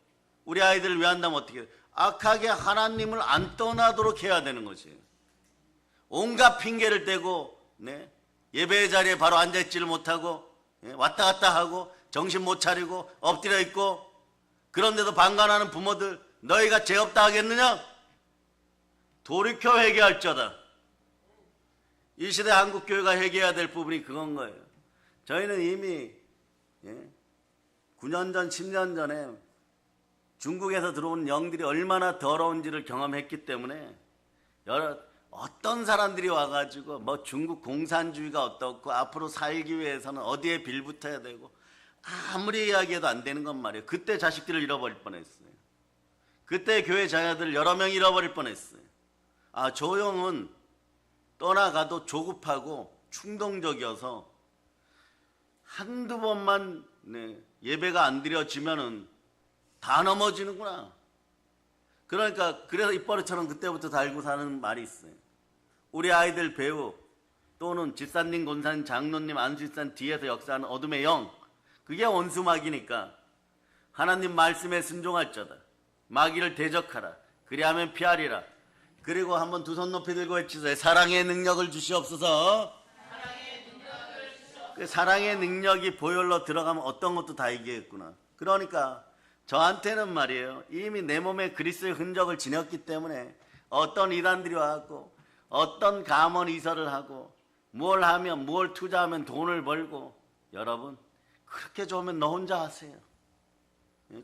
우리 아이들을 위한다면 어떻게 해요? 악하게 하나님을 안 떠나도록 해야 되는 것이에요. 온갖 핑계를 대고 네? 예배의 자리에 바로 앉아있지를 못하고 네? 왔다 갔다 하고 정신 못 차리고 엎드려 있고 그런데도 방관하는 부모들 너희가 죄 없다 하겠느냐? 돌이켜 회개할저다. 이 시대 한국교회가 회개해야 될 부분이 그건 거예요. 저희는 이미 9년 전 10년 전에 중국에서 들어온 영들이 얼마나 더러운지를 경험했기 때문에 어떤 사람들이 와가지고 뭐 중국 공산주의가 어떻고 앞으로 살기 위해서는 어디에 빌붙어야 되고 아무리 이야기해도 안 되는 건 말이에요. 그때 자식들을 잃어버릴 뻔했어요. 그때 교회 자녀들 여러 명 잃어버릴 뻔했어요. 아, 조용은 떠나가도 조급하고 충동적이어서 한두 번만 예배가 안 드려지면은 다 넘어지는구나. 그러니까 그래서 입버릇처럼 그때부터 달고 사는 말이 있어요. 우리 아이들 배우 또는 집사님, 권사님, 장로님, 안수집사님 뒤에서 역사하는 어둠의 영, 그게 원수마귀니까 하나님 말씀에 순종할저다. 마귀를 대적하라. 그리하면 피하리라. 그리고 한번 두 손 높이 들고 외치세요. 사랑의 능력을 주시옵소서. 그 사랑의 능력이 보혈로 들어가면 어떤 것도 다 이기겠구나. 그러니까 저한테는 말이에요. 이미 내 몸에 그리스도의 흔적을 지녔기 때문에 어떤 이단들이 와갖고 어떤 감언 이설을 하고 뭘 하면 뭘 투자하면 돈을 벌고 여러분 그렇게 좋으면 너 혼자 하세요.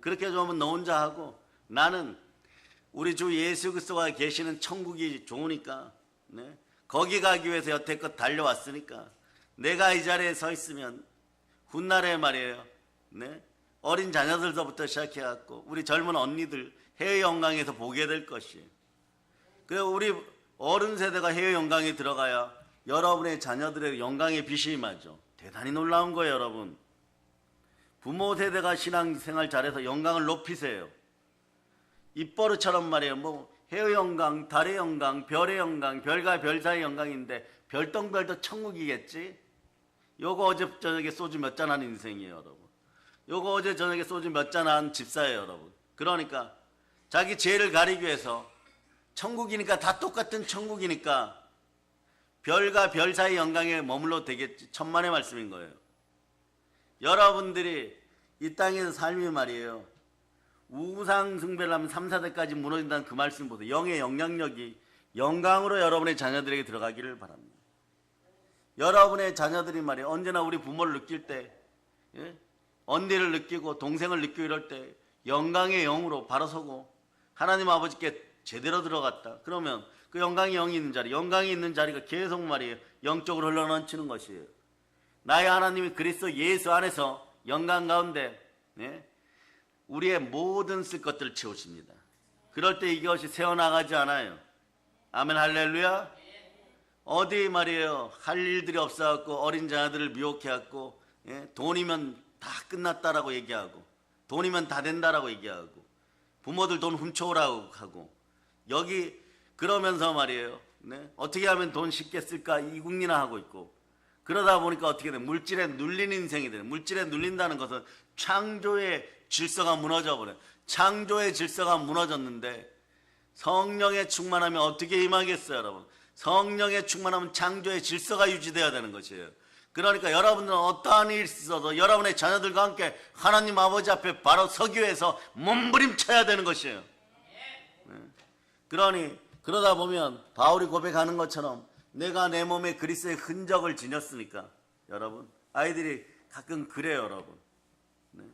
그렇게 좋으면 너 혼자 하고 나는 우리 주 예수 그리스도가 계시는 천국이 좋으니까 거기 가기 위해서 여태껏 달려왔으니까 내가 이 자리에 서 있으면 훗날에 말이에요. 어린 자녀들서부터 시작해갖고 우리 젊은 언니들 해외 영광에서 보게 될 것이에요. 그리고 우리 어른 세대가 해외 영광에 들어가야 여러분의 자녀들의 영광의 빛이 임하죠. 대단히 놀라운 거예요, 여러분. 부모 세대가 신앙생활 잘해서 영광을 높이세요. 입버릇처럼 말이에요. 뭐 해의 영광, 달의 영광, 별의 영광, 별과 별 사이의 영광인데 별똥별도 천국이겠지? 요거 어제 저녁에 소주 몇 잔 한 인생이에요, 여러분. 요거 어제 저녁에 소주 몇 잔 한 집사예요, 여러분. 그러니까 자기 죄를 가리기 위해서 천국이니까 다 똑같은 천국이니까 별과 별 사이 영광에 머물러 되겠지. 천만의 말씀인 거예요. 여러분들이 이 땅에서 삶이 말이에요. 우상 숭배를 하면 3, 4대까지 무너진다는 그 말씀 보세요. 영의 영향력이 영광으로 여러분의 자녀들에게 들어가기를 바랍니다. 여러분의 자녀들이 말이에요. 언제나 우리 부모를 느낄 때, 예? 언니를 느끼고 동생을 느끼고 이럴 때 영광의 영으로 바로 서고 하나님 아버지께 제대로 들어갔다. 그러면 그 영광의 영이 있는 자리, 영광이 있는 자리가 계속 말이에요. 영적으로 흘러넘치는 것이에요. 나의 하나님이 그리스도 예수 안에서 영광 가운데, 예? 우리의 모든 쓸 것들을 채우십니다. 그럴 때 이것이 새어나가지 않아요. 아멘 할렐루야. 어디 말이에요. 할 일들이 없어갖고 어린 자녀들을 미혹해갖고, 예? 돈이면 다 끝났다라고 얘기하고 돈이면 다 된다라고 얘기하고 부모들 돈 훔쳐오라고 하고 여기 그러면서 말이에요. 네? 어떻게 하면 돈 쉽게 쓸까 이국리나 하고 있고 그러다 보니까 어떻게 돼? 물질에 눌린 인생이 돼요. 물질에 눌린다는 것은 창조의 질서가 무너져 버려요. 창조의 질서가 무너졌는데 성령의 충만함이 어떻게 임하겠어요, 여러분? 성령의 충만함은 창조의 질서가 유지되어야 되는 것이에요. 그러니까 여러분들은 어떠한 일이 있어도 여러분의 자녀들과 함께 하나님 아버지 앞에 바로 서기 위해서 몸부림쳐야 되는 것이에요. 네. 그러다 보면 바울이 고백하는 것처럼 내가 내 몸에 그리스도의 흔적을 지녔으니까 여러분 아이들이 가끔 그래요, 여러분. 네.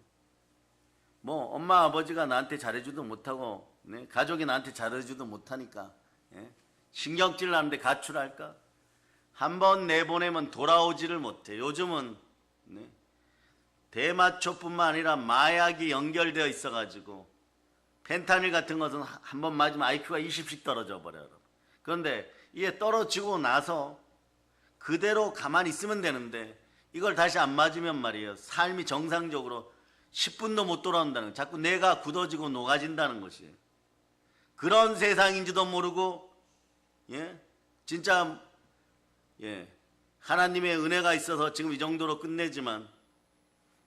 뭐 엄마 아버지가 나한테 잘해주도 못하고, 네? 가족이 나한테 잘해주도 못하니까, 예? 신경질 나는데 가출할까? 한번 내보내면 돌아오지를 못해. 요즘은, 네? 대마초뿐만 아니라 마약이 연결되어 있어가지고 펜타닐 같은 것은 한 번 맞으면 IQ가 20씩 떨어져 버려요. 그런데 이게 떨어지고 나서 그대로 가만히 있으면 되는데 이걸 다시 안 맞으면 말이에요. 삶이 정상적으로 10분도 못 돌아온다는 거예요. 자꾸 뇌가 굳어지고 녹아진다는 것이에요. 그런 세상인지도 모르고, 예? 진짜, 예. 하나님의 은혜가 있어서 지금 이 정도로 끝내지만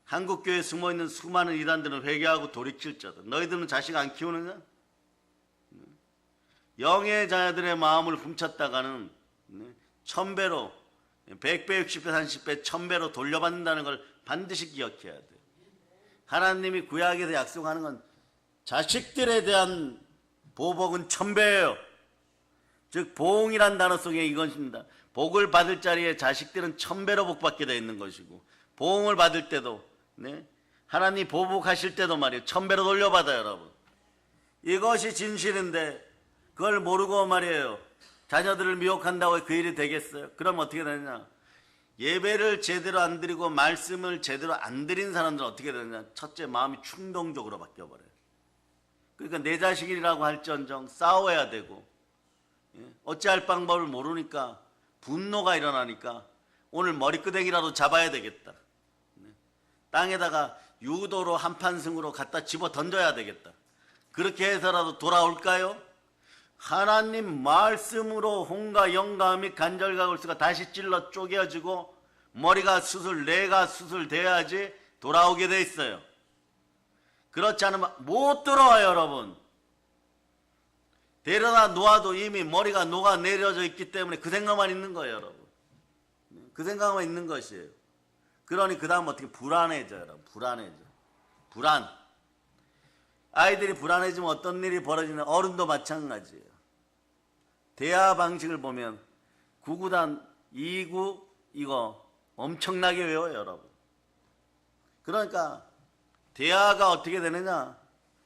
한국교회에 숨어있는 수많은 이단들은 회개하고 돌이킬지어다. 너희들은 자식 안 키우느냐? 영의 자녀들의 마음을 훔쳤다가는 1000배로 100배, 60배, 30배, 1000배로 돌려받는다는 걸 반드시 기억해야 돼요. 하나님이 구약에서 약속하는 건 자식들에 대한 보복은 1000배예요. 즉 보응이란 단어 속에 이것입니다. 복을 받을 자리에 자식들은 1000배로 복받게 되어 있는 것이고 보응을 받을 때도, 네? 하나님 보복하실 때도 말이에요. 1000배로 돌려받아요, 여러분. 이것이 진실인데 그걸 모르고 말이에요. 자녀들을 미혹한다고 그 일이 되겠어요? 그럼 어떻게 되느냐? 예배를 제대로 안 드리고 말씀을 제대로 안 드린 사람들은 어떻게 되느냐? 첫째, 마음이 충동적으로 바뀌어버려요. 그러니까 내 자식이라고 할지언정 싸워야 되고, 어찌할 방법을 모르니까 분노가 일어나니까 오늘 머리끄댕이라도 잡아야 되겠다. 땅에다가 유도로 한판승으로 갖다 집어 던져야 되겠다. 그렇게 해서라도 돌아올까요? 하나님 말씀으로 혼과 영과 및 간절과 골수가 다시 찔러 쪼개지고 머리가 뇌가 수술돼야지 돌아오게 돼 있어요. 그렇지 않으면 못 들어와요, 여러분. 데려다 놓아도 이미 머리가 녹아내려져 있기 때문에 그 생각만 있는 거예요, 여러분. 그 생각만 있는 것이에요. 그러니 그 다음 어떻게 불안해져요, 여러분. 불안. 아이들이 불안해지면 어떤 일이 벌어지냐? 어른도 마찬가지예요. 대화 방식을 보면 9구단 2구 이거 엄청나게 외워요, 여러분. 그러니까 대화가 어떻게 되느냐?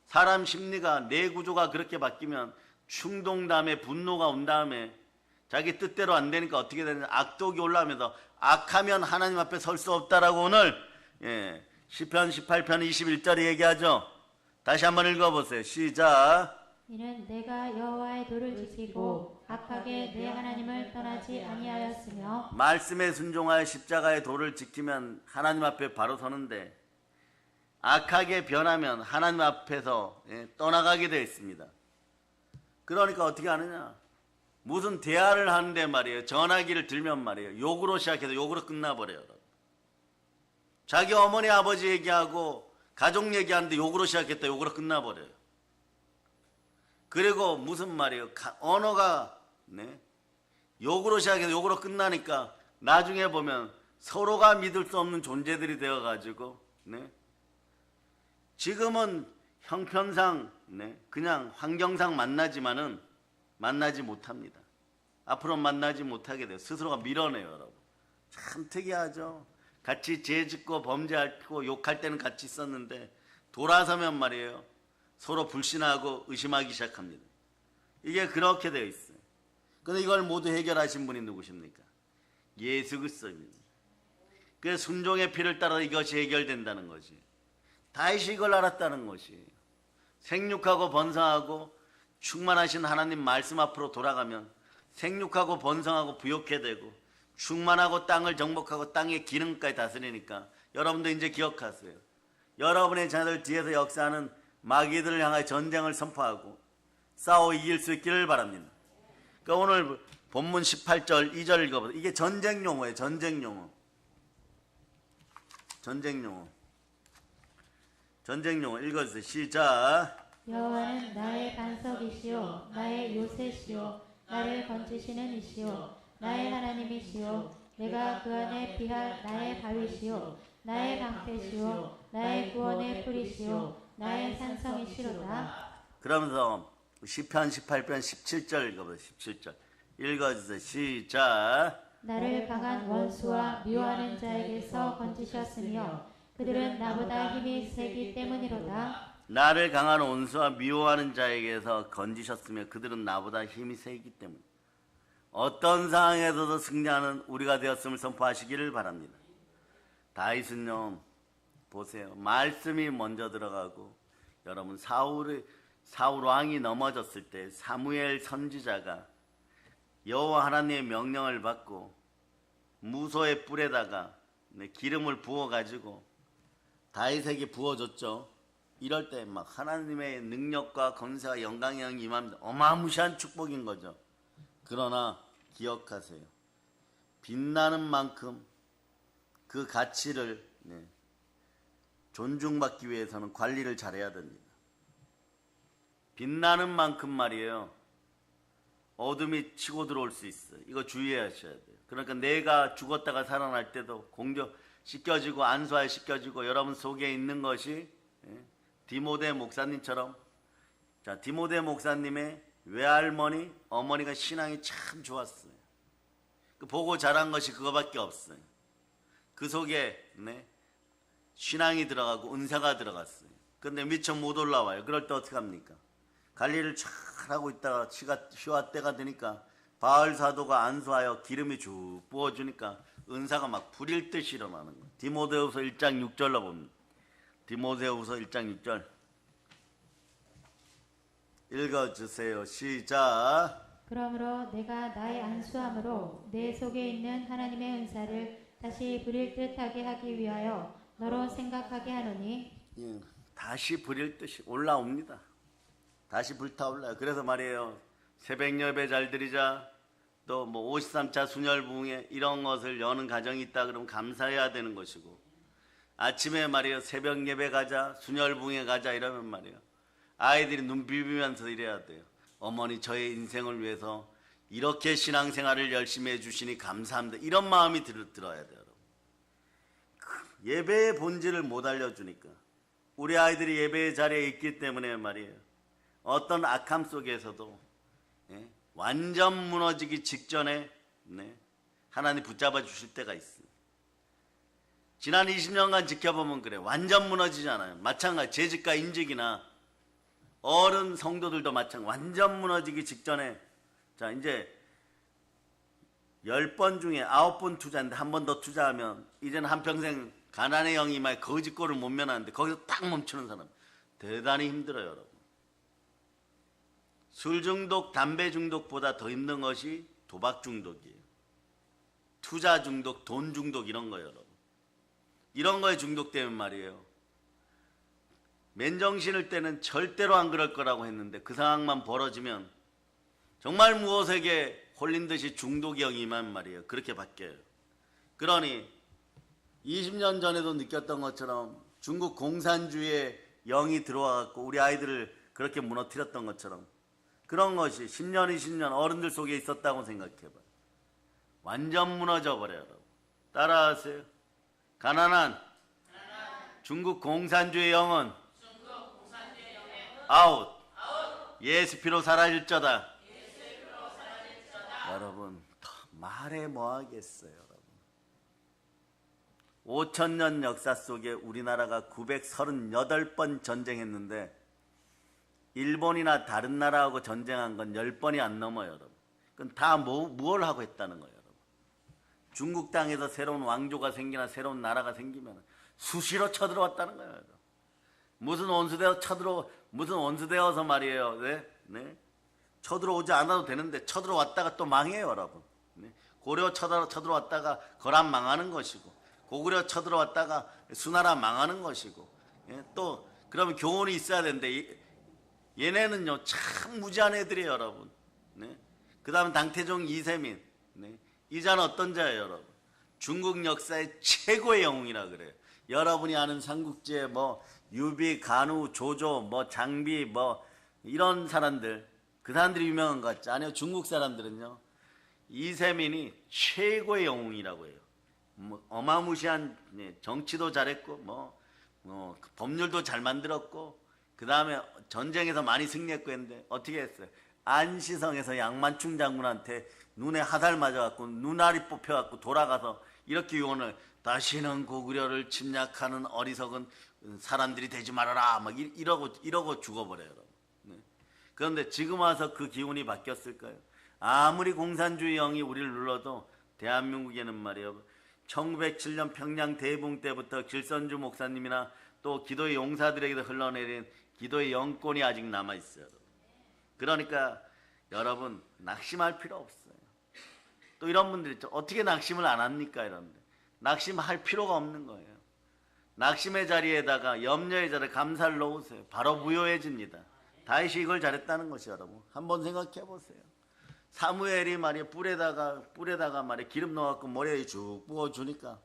사람 심리가 뇌 구조가 그렇게 바뀌면 충동 다음에 분노가 온 다음에 자기 뜻대로 안 되니까 어떻게 되느냐? 악독이 올라오면서 악하면 하나님 앞에 설 수 없다라고 오늘 시편 18편 21절에 얘기하죠. 다시 한번 읽어보세요. 시작. 이는 내가 여호와의 도를 지키고 악하게 내 하나님을 떠나지 아니하였으며 말씀에 순종하여 십자가의 도를 지키면 하나님 앞에 바로 서는데 악하게 변하면 하나님 앞에서 떠나가게 되어 있습니다. 그러니까 어떻게 하느냐? 무슨 대화를 하는데 말이에요. 전화기를 들면 말이에요. 욕으로 시작해서 욕으로 끝나버려요. 자기 어머니 아버지 얘기하고 가족 얘기하는데 욕으로 시작했다 욕으로 끝나버려요. 그리고 무슨 말이에요. 언어가 욕으로 시작해서 욕으로 끝나니까 나중에 보면 서로가 믿을 수 없는 존재들이 되어가지고 지금은 형편상 그냥 환경상 만나지만은 만나지 못합니다. 앞으로 만나지 못하게 돼요. 스스로가 밀어내요, 여러분. 참 특이하죠. 같이 죄짓고 범죄하고 욕할 때는 같이 있었는데 돌아서면 말이에요. 서로 불신하고 의심하기 시작합니다. 이게 그렇게 되어 있어요. 근데 이걸 모두 해결하신 분이 누구십니까? 예수 그리스도입니다. 그 순종의 피를 따라 이것이 해결된다는 것이. 다윗이 이걸 알았다는 것이. 생육하고 번성하고 충만하신 하나님 말씀 앞으로 돌아가면 생육하고 번성하고 부욕해 되고 충만하고 땅을 정복하고 땅의 기능까지 다스리니까 여러분도 이제 기억하세요. 여러분의 자녀들 뒤에서 역사하는 마귀들을 향하여 전쟁을 선포하고 싸워 이길 수 있기를 바랍니다. 그러니까 오늘 본문 18절 2절 읽어보세요. 이게 전쟁 용어예요. 전쟁 용어. 전쟁 용어. 전쟁 용어 읽어주세요. 시작. 여호와는 나의 반석이시요 나의 요새시요 나를 건지시는 이시요 나의 하나님이시요 내가 그 안에 피할 나의 바위시요 나의 방패시요 나의 구원의 뿌리시요 나의 산성이시로다. 그러면서 시편 18편 17절 읽어보세요. 17절 읽어주세요. 시작. 나를 강한 원수와 미워하는 자에게서 건지셨으며 그들은 나보다 힘이 세기 때문이로다. 나를 강한 원수와 미워하는 자에게서 건지셨으며 그들은 나보다 힘이 세기 때문에 어떤 상황에서도 승리하는 우리가 되었음을 선포하시기를 바랍니다. 다윗은요, 보세요. 말씀이 먼저 들어가고 여러분 사울 왕이 넘어졌을 때 사무엘 선지자가 여호와 하나님의 명령을 받고 무소의 뿔에다가 기름을 부어가지고 다윗에게 부어줬죠. 이럴 때 막 하나님의 능력과 권세와 영광이 임합니다. 어마무시한 축복인 거죠. 그러나 기억하세요. 빛나는 만큼 그 가치를 존중받기 위해서는 관리를 잘해야 됩니다. 빛나는 만큼 말이에요. 어둠이 치고 들어올 수 있어요. 이거 주의하셔야 돼요. 그러니까 내가 죽었다가 살아날 때도 공격 씻겨지고 안수하여 씻겨지고 여러분 속에 있는 것이 디모데 목사님처럼 자 디모데 목사님의 외할머니 어머니가 신앙이 참 좋았어요. 그 보고 자란 것이 그거밖에 없어요. 그 속에 신앙이 들어가고 은사가 들어갔어요. 근데 미처 못 올라와요. 그럴 때 어떻게 합니까? 관리를 잘 하고 있다가 시와 때가 되니까 바알 사도가 안수하여 기름이 쭉 부어주니까 은사가 막 불일 듯이 일어나는 거예요. 디모데후서 1장 6절로 봅니다. 디모데후서 1장 6절 읽어주세요. 시작. 그러므로 내가 나의 안수함으로 내 속에 있는 하나님의 은사를 다시 부릴 듯하게 하기 위하여 너로 생각하게 하노니. 예, 다시 부릴 듯이 올라옵니다. 다시 불타올라요. 그래서 말이에요. 새벽 예배 잘 드리자. 또 뭐 53차 순혈부흥회 이런 것을 여는 가정이 있다 그러면 감사해야 되는 것이고 아침에 말이에요. 새벽 예배 가자. 순혈부흥회 가자 이러면 말이에요. 아이들이 눈 비비면서 이래야 돼요. 어머니 저의 인생을 위해서 이렇게 신앙생활을 열심히 해주시니 감사합니다. 이런 마음이 들어야 돼요. 예배의 본질을 못 알려주니까 우리 아이들이 예배의 자리에 있기 때문에 말이에요. 어떤 악함 속에서도 완전 무너지기 직전에 하나님 붙잡아 주실 때가 있어요. 지난 20년간 지켜보면 그래. 완전 무너지지 않아요. 마찬가지 재직과 인직이나 어른 성도들도 마찬가지 완전 무너지기 직전에 자 이제 10번 중에 9번 투자인데 한 번 더 투자하면 이제는 한평생 가난의 영이 막 거짓골을 못 면하는데 거기서 딱 멈추는 사람 대단히 힘들어요. 여러분. 술 중독, 담배 중독보다 더 힘든 것이 도박 중독이에요. 투자 중독, 돈 중독 이런 거예요. 여러분. 이런 거에 중독되면 말이에요. 맨정신일 때는 절대로 안 그럴 거라고 했는데 그 상황만 벌어지면 정말 무엇에게 홀린 듯이 중독이 영이 임하면 말이에요. 그렇게 바뀌어요. 그러니 20년 전에도 느꼈던 것처럼 중국 공산주의의 영이 들어와갖고 우리 아이들을 그렇게 무너뜨렸던 것처럼 그런 것이 10년, 20년 어른들 속에 있었다고 생각해봐요. 완전 무너져 버려요. 따라하세요. 가난한 중국 공산주의 영은 아웃. 예수 피로 사라질저다. 여러분, 더 말해 뭐 하겠어요, 여러분. 5,000년 역사 속에 우리나라가 938번 전쟁했는데 일본이나 다른 나라하고 전쟁한 건 10번이 안 넘어요, 여러분. 그건 다 뭘 하고 했다는 거예요, 여러분. 중국 땅에서 새로운 왕조가 생기나 새로운 나라가 생기면 수시로 쳐들어왔다는 거예요, 여러분. 무슨 원수되어서 말이에요. 네? 쳐들어오지 않아도 되는데 쳐들어왔다가 또 망해요, 여러분. 네? 고려 쳐들어왔다가 거란 망하는 것이고, 고구려 쳐들어왔다가 수나라 망하는 것이고, 예? 또 그러면 교훈이 있어야 되는데 얘네는요 참 무지한 애들이에요, 여러분. 네? 그 다음 당태종 이세민. 네? 이 자는 어떤 자예요, 여러분? 중국 역사의 최고의 영웅이라 그래요. 여러분이 아는 삼국지에 뭐 유비, 간우, 조조, 뭐 장비, 뭐 이런 사람들, 그 사람들이 유명한 것 같지? 아니요, 중국 사람들은요 이세민이 최고의 영웅이라고 해요. 뭐 어마무시한 정치도 잘했고, 법률도 잘 만들었고, 그 다음에 전쟁에서 많이 승리했고 했는데 어떻게 했어요? 안시성에서 양만충 장군한테 눈에 화살 맞아갖고 눈알이 뽑혀갖고 돌아가서 이렇게 유언을, 다시는 고구려를 침략하는 어리석은 사람들이 되지 말아라, 막 이러고 죽어버려요, 여러분. 네. 그런데 지금 와서 그 기운이 바뀌었을까요? 아무리 공산주의 영이 우리를 눌러도 대한민국에는 말이에요, 1907년 평양 대붕 때부터 길선주 목사님이나 또 기도의 용사들에게도 흘러내린 기도의 영권이 아직 남아있어요. 그러니까 여러분 낙심할 필요 없어요. 또 이런 분들 있죠. 어떻게 낙심을 안 합니까? 이런데 낙심할 필요가 없는 거예요. 낙심의 자리에다가 염려의 자리에 감사를 놓으세요. 바로 무효해집니다. 다윗이 이걸 잘했다는 것이, 여러분 한번 생각해 보세요. 사무엘이 말이야 뿔에다가 말이야 기름 넣어갖고 머리에 쭉 부어주니까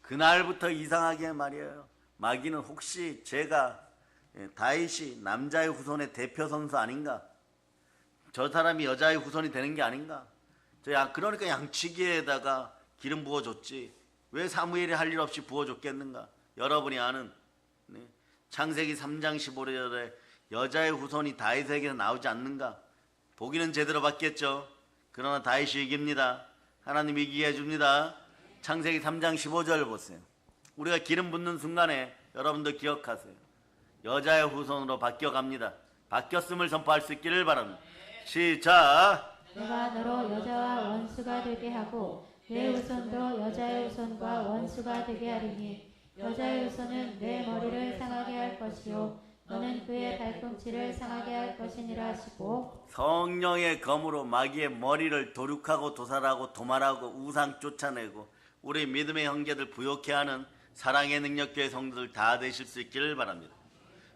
그날부터 이상하게 말이에요, 마귀는 혹시 제가 다윗이 남자의 후손의 대표 선수 아닌가? 저 사람이 여자의 후손이 되는 게 아닌가? 그러니까 양치기에다가 기름 부어줬지 왜 사무엘이 할 일 없이 부어줬겠는가? 여러분이 아는 창세기 3장 15절에 여자의 후손이 다윗에게서 나오지 않는가? 보기는 제대로 받겠죠. 그러나 다윗이 이깁니다. 하나님 이기게 해줍니다. 창세기 3장 15절 보세요. 우리가 기름 붓는 순간에 여러분도 기억하세요. 여자의 후손으로 바뀌어갑니다. 바뀌었음을 선포할 수 있기를 바랍니다. 시작. 내가 너로 여자와 원수가 되게 하고 내 후손도 여자의 후손과 원수가 되게 하리니 여자의 후손은 내 머리를 상하게 할 것이요 너는 그의 발꿈치를 상하게 할 것이니라 하시고, 성령의 검으로 마귀의 머리를 도륙하고 도살하고 도말하고 우상 쫓아내고 우리 믿음의 형제들 부욕케 하는 사랑의 능력교회 성도들 다 되실 수 있기를 바랍니다.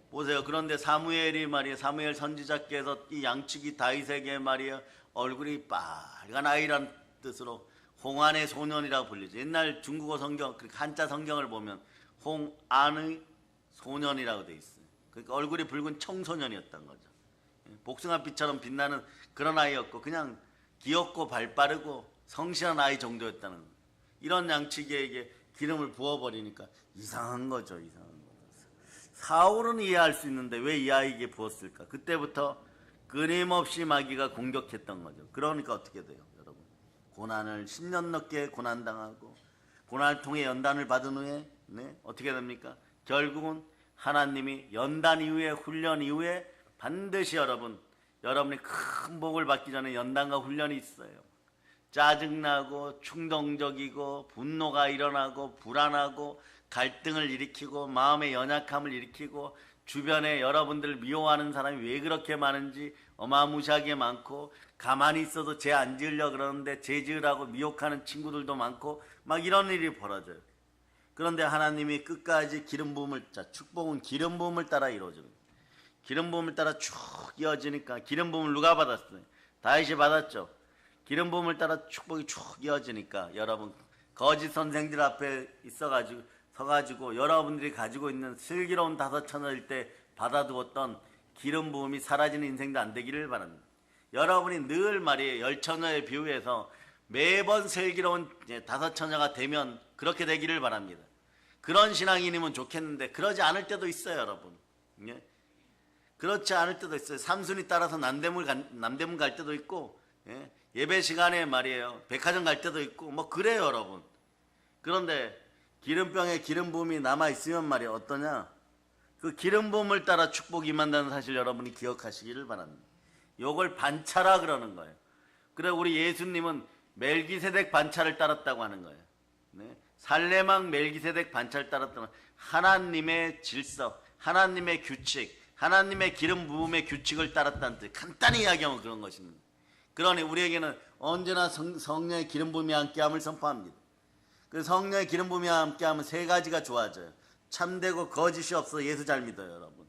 보세요. 그런데 사무엘이 말이에요, 사무엘 선지자께서 이 양치기 다윗에게 말이에요, 얼굴이 빨간 아이란 뜻으로 홍안의 소년이라고 불리죠. 옛날 중국어 성경, 한자 성경을 보면 홍안의 소년이라고 돼 있어요. 그러니까 얼굴이 붉은 청소년이었던 거죠. 복숭아빛처럼 빛나는 그런 아이였고 그냥 귀엽고 발 빠르고 성실한 아이 정도였다는 거예요. 이런 양치기에게 기름을 부어버리니까 이상한 거죠. 이상한 거죠. 사울은 이해할 수 있는데 왜 이 아이에게 부었을까? 그때부터 끊임없이 마귀가 공격했던 거죠. 그러니까 어떻게 돼요, 여러분? 고난을 10년 넘게 고난당하고 고난을 통해 연단을 받은 후에 어떻게 됩니까? 결국은 하나님이 연단 이후에 훈련 이후에 반드시 여러분이 큰 복을 받기 전에 연단과 훈련이 있어요. 짜증나고 충동적이고 분노가 일어나고 불안하고 갈등을 일으키고 마음의 연약함을 일으키고 주변에 여러분들을 미워하는 사람이 왜 그렇게 많은지 어마무시하게 많고 가만히 있어도 죄 안 지으려고 그러는데 죄 지으라고 미혹하는 친구들도 많고 막 이런 일이 벌어져요. 그런데 하나님이 끝까지 기름 부음을, 축복은 기름 부음을 따라 이루어집니다. 기름 부음을 따라 쭉 이어지니까, 기름 부음을 누가 받았어요? 다윗이 받았죠. 기름 부음을 따라 축복이 쭉 이어지니까 여러분 거짓 선생들 앞에 서가지고 여러분들이 가지고 있는 슬기로운 다섯 처녀일 때 받아두었던 기름 부음이 사라지는 인생도 안 되기를 바랍니다. 여러분이 늘 말이에요, 열 처녀에 비유해서 매번 슬기로운 다섯 처녀가 되면 그렇게 되기를 바랍니다. 그런 신앙인이면 좋겠는데 그러지 않을 때도 있어요, 여러분. 그렇지 않을 때도 있어요. 삼순이 따라서 남대문 갈 때도 있고, 예배 시간에 말이에요. 백화점 갈 때도 있고, 뭐 그래요, 여러분. 그런데 기름병에 기름 부음이 남아 있으면 말이에요. 어떠냐? 그 기름 부음을 따라 축복이 임한다는 사실 여러분이 기억하시기를 바랍니다. 요걸 반차라 그러는 거예요. 그래 우리 예수님은 멜기세덱 반차를 따랐다고 하는 거예요. 네? 살레망 멜기세덱 반차를 따랐다는 하나님의 질서, 하나님의 규칙, 하나님의 기름 부음의 규칙을 따랐다는 뜻. 간단히 이야기하면 그런 것입니다. 그러니 우리에게는 언제나 성령의 기름 부음이 함께함을 선포합니다. 그 성령의 기름 부음이 함께하면 세 가지가 좋아져요. 참되고 거짓이 없어 예수 잘 믿어요, 여러분.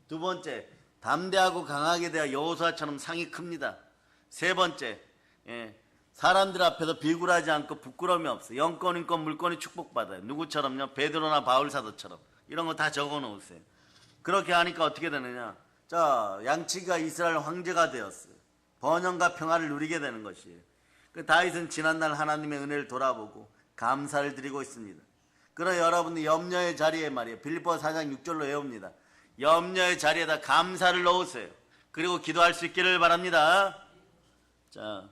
두 번째, 담대하고 강하게 되어 여호수아처럼 상이 큽니다. 세 번째, 사람들 앞에서 비굴하지 않고 부끄러움이 없어. 영권, 인권, 물권이 축복받아요. 누구처럼요? 베드로나 바울 사도처럼. 이런 거 다 적어 놓으세요. 그렇게 하니까 어떻게 되느냐? 자, 양치기가 이스라엘 황제가 되었어요. 번영과 평화를 누리게 되는 것이에요. 그 다윗은 지난날 하나님의 은혜를 돌아보고 감사를 드리고 있습니다. 그러나 여러분이 염려의 자리에 말이에요. 빌립보서 4장 6절로 외웁니다. 염려의 자리에다 감사를 넣으세요. 그리고 기도할 수 있기를 바랍니다. 자,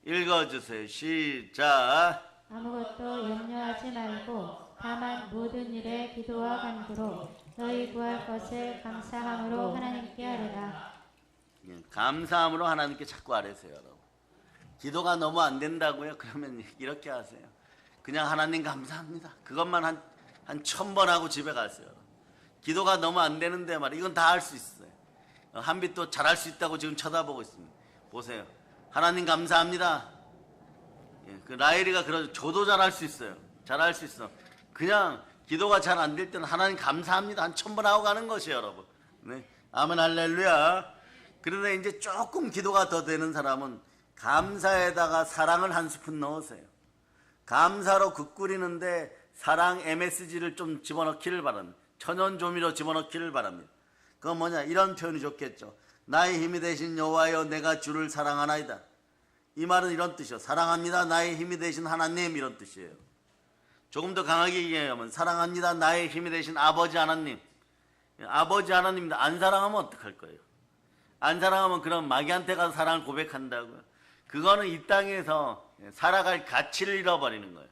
읽어주세요. 시작. 아무것도 염려하지 말고 다만 모든 일에 기도와 간구로 너희 구할 것을 감사함으로 하나님께 아뢰라. 감사함으로 하나님께 자꾸 아뢰세요, 여러분. 기도가 너무 안 된다고요? 그러면 이렇게 하세요. 그냥 하나님 감사합니다. 그것만 한 1000번 하고 집에 가세요. 기도가 너무 안 되는데 말이에요. 이건 다 할 수 있어요. 한빛 또 잘할 수 있다고 지금 쳐다보고 있습니다. 보세요. 하나님 감사합니다. 그 라헬이가 그러죠. 저도 잘할 수 있어요. 잘할 수 있어. 그냥 기도가 잘 안 될 때는 하나님 감사합니다. 한 1000번 하고 가는 것이에요, 여러분. 네. 아멘 할렐루야. 그런데 이제 조금 기도가 더 되는 사람은 감사에다가 사랑을 한 스푼 넣으세요. 감사로 국 끓이는데 사랑 MSG를 좀 집어넣기를 바랍니다. 천연조미료 집어넣기를 바랍니다. 그건 뭐냐? 이런 표현이 좋겠죠. 나의 힘이 되신 여호와여 내가 주를 사랑하나이다. 이 말은 이런 뜻이요. 사랑합니다. 나의 힘이 되신 하나님 이런 뜻이에요. 조금 더 강하게 얘기하면 사랑합니다. 나의 힘이 되신 아버지 하나님. 아버지 하나님 안 사랑하면 어떡할 거예요? 안 사랑하면 그럼 마귀한테 가서 사랑을 고백한다고요. 그거는 이 땅에서 살아갈 가치를 잃어버리는 거예요.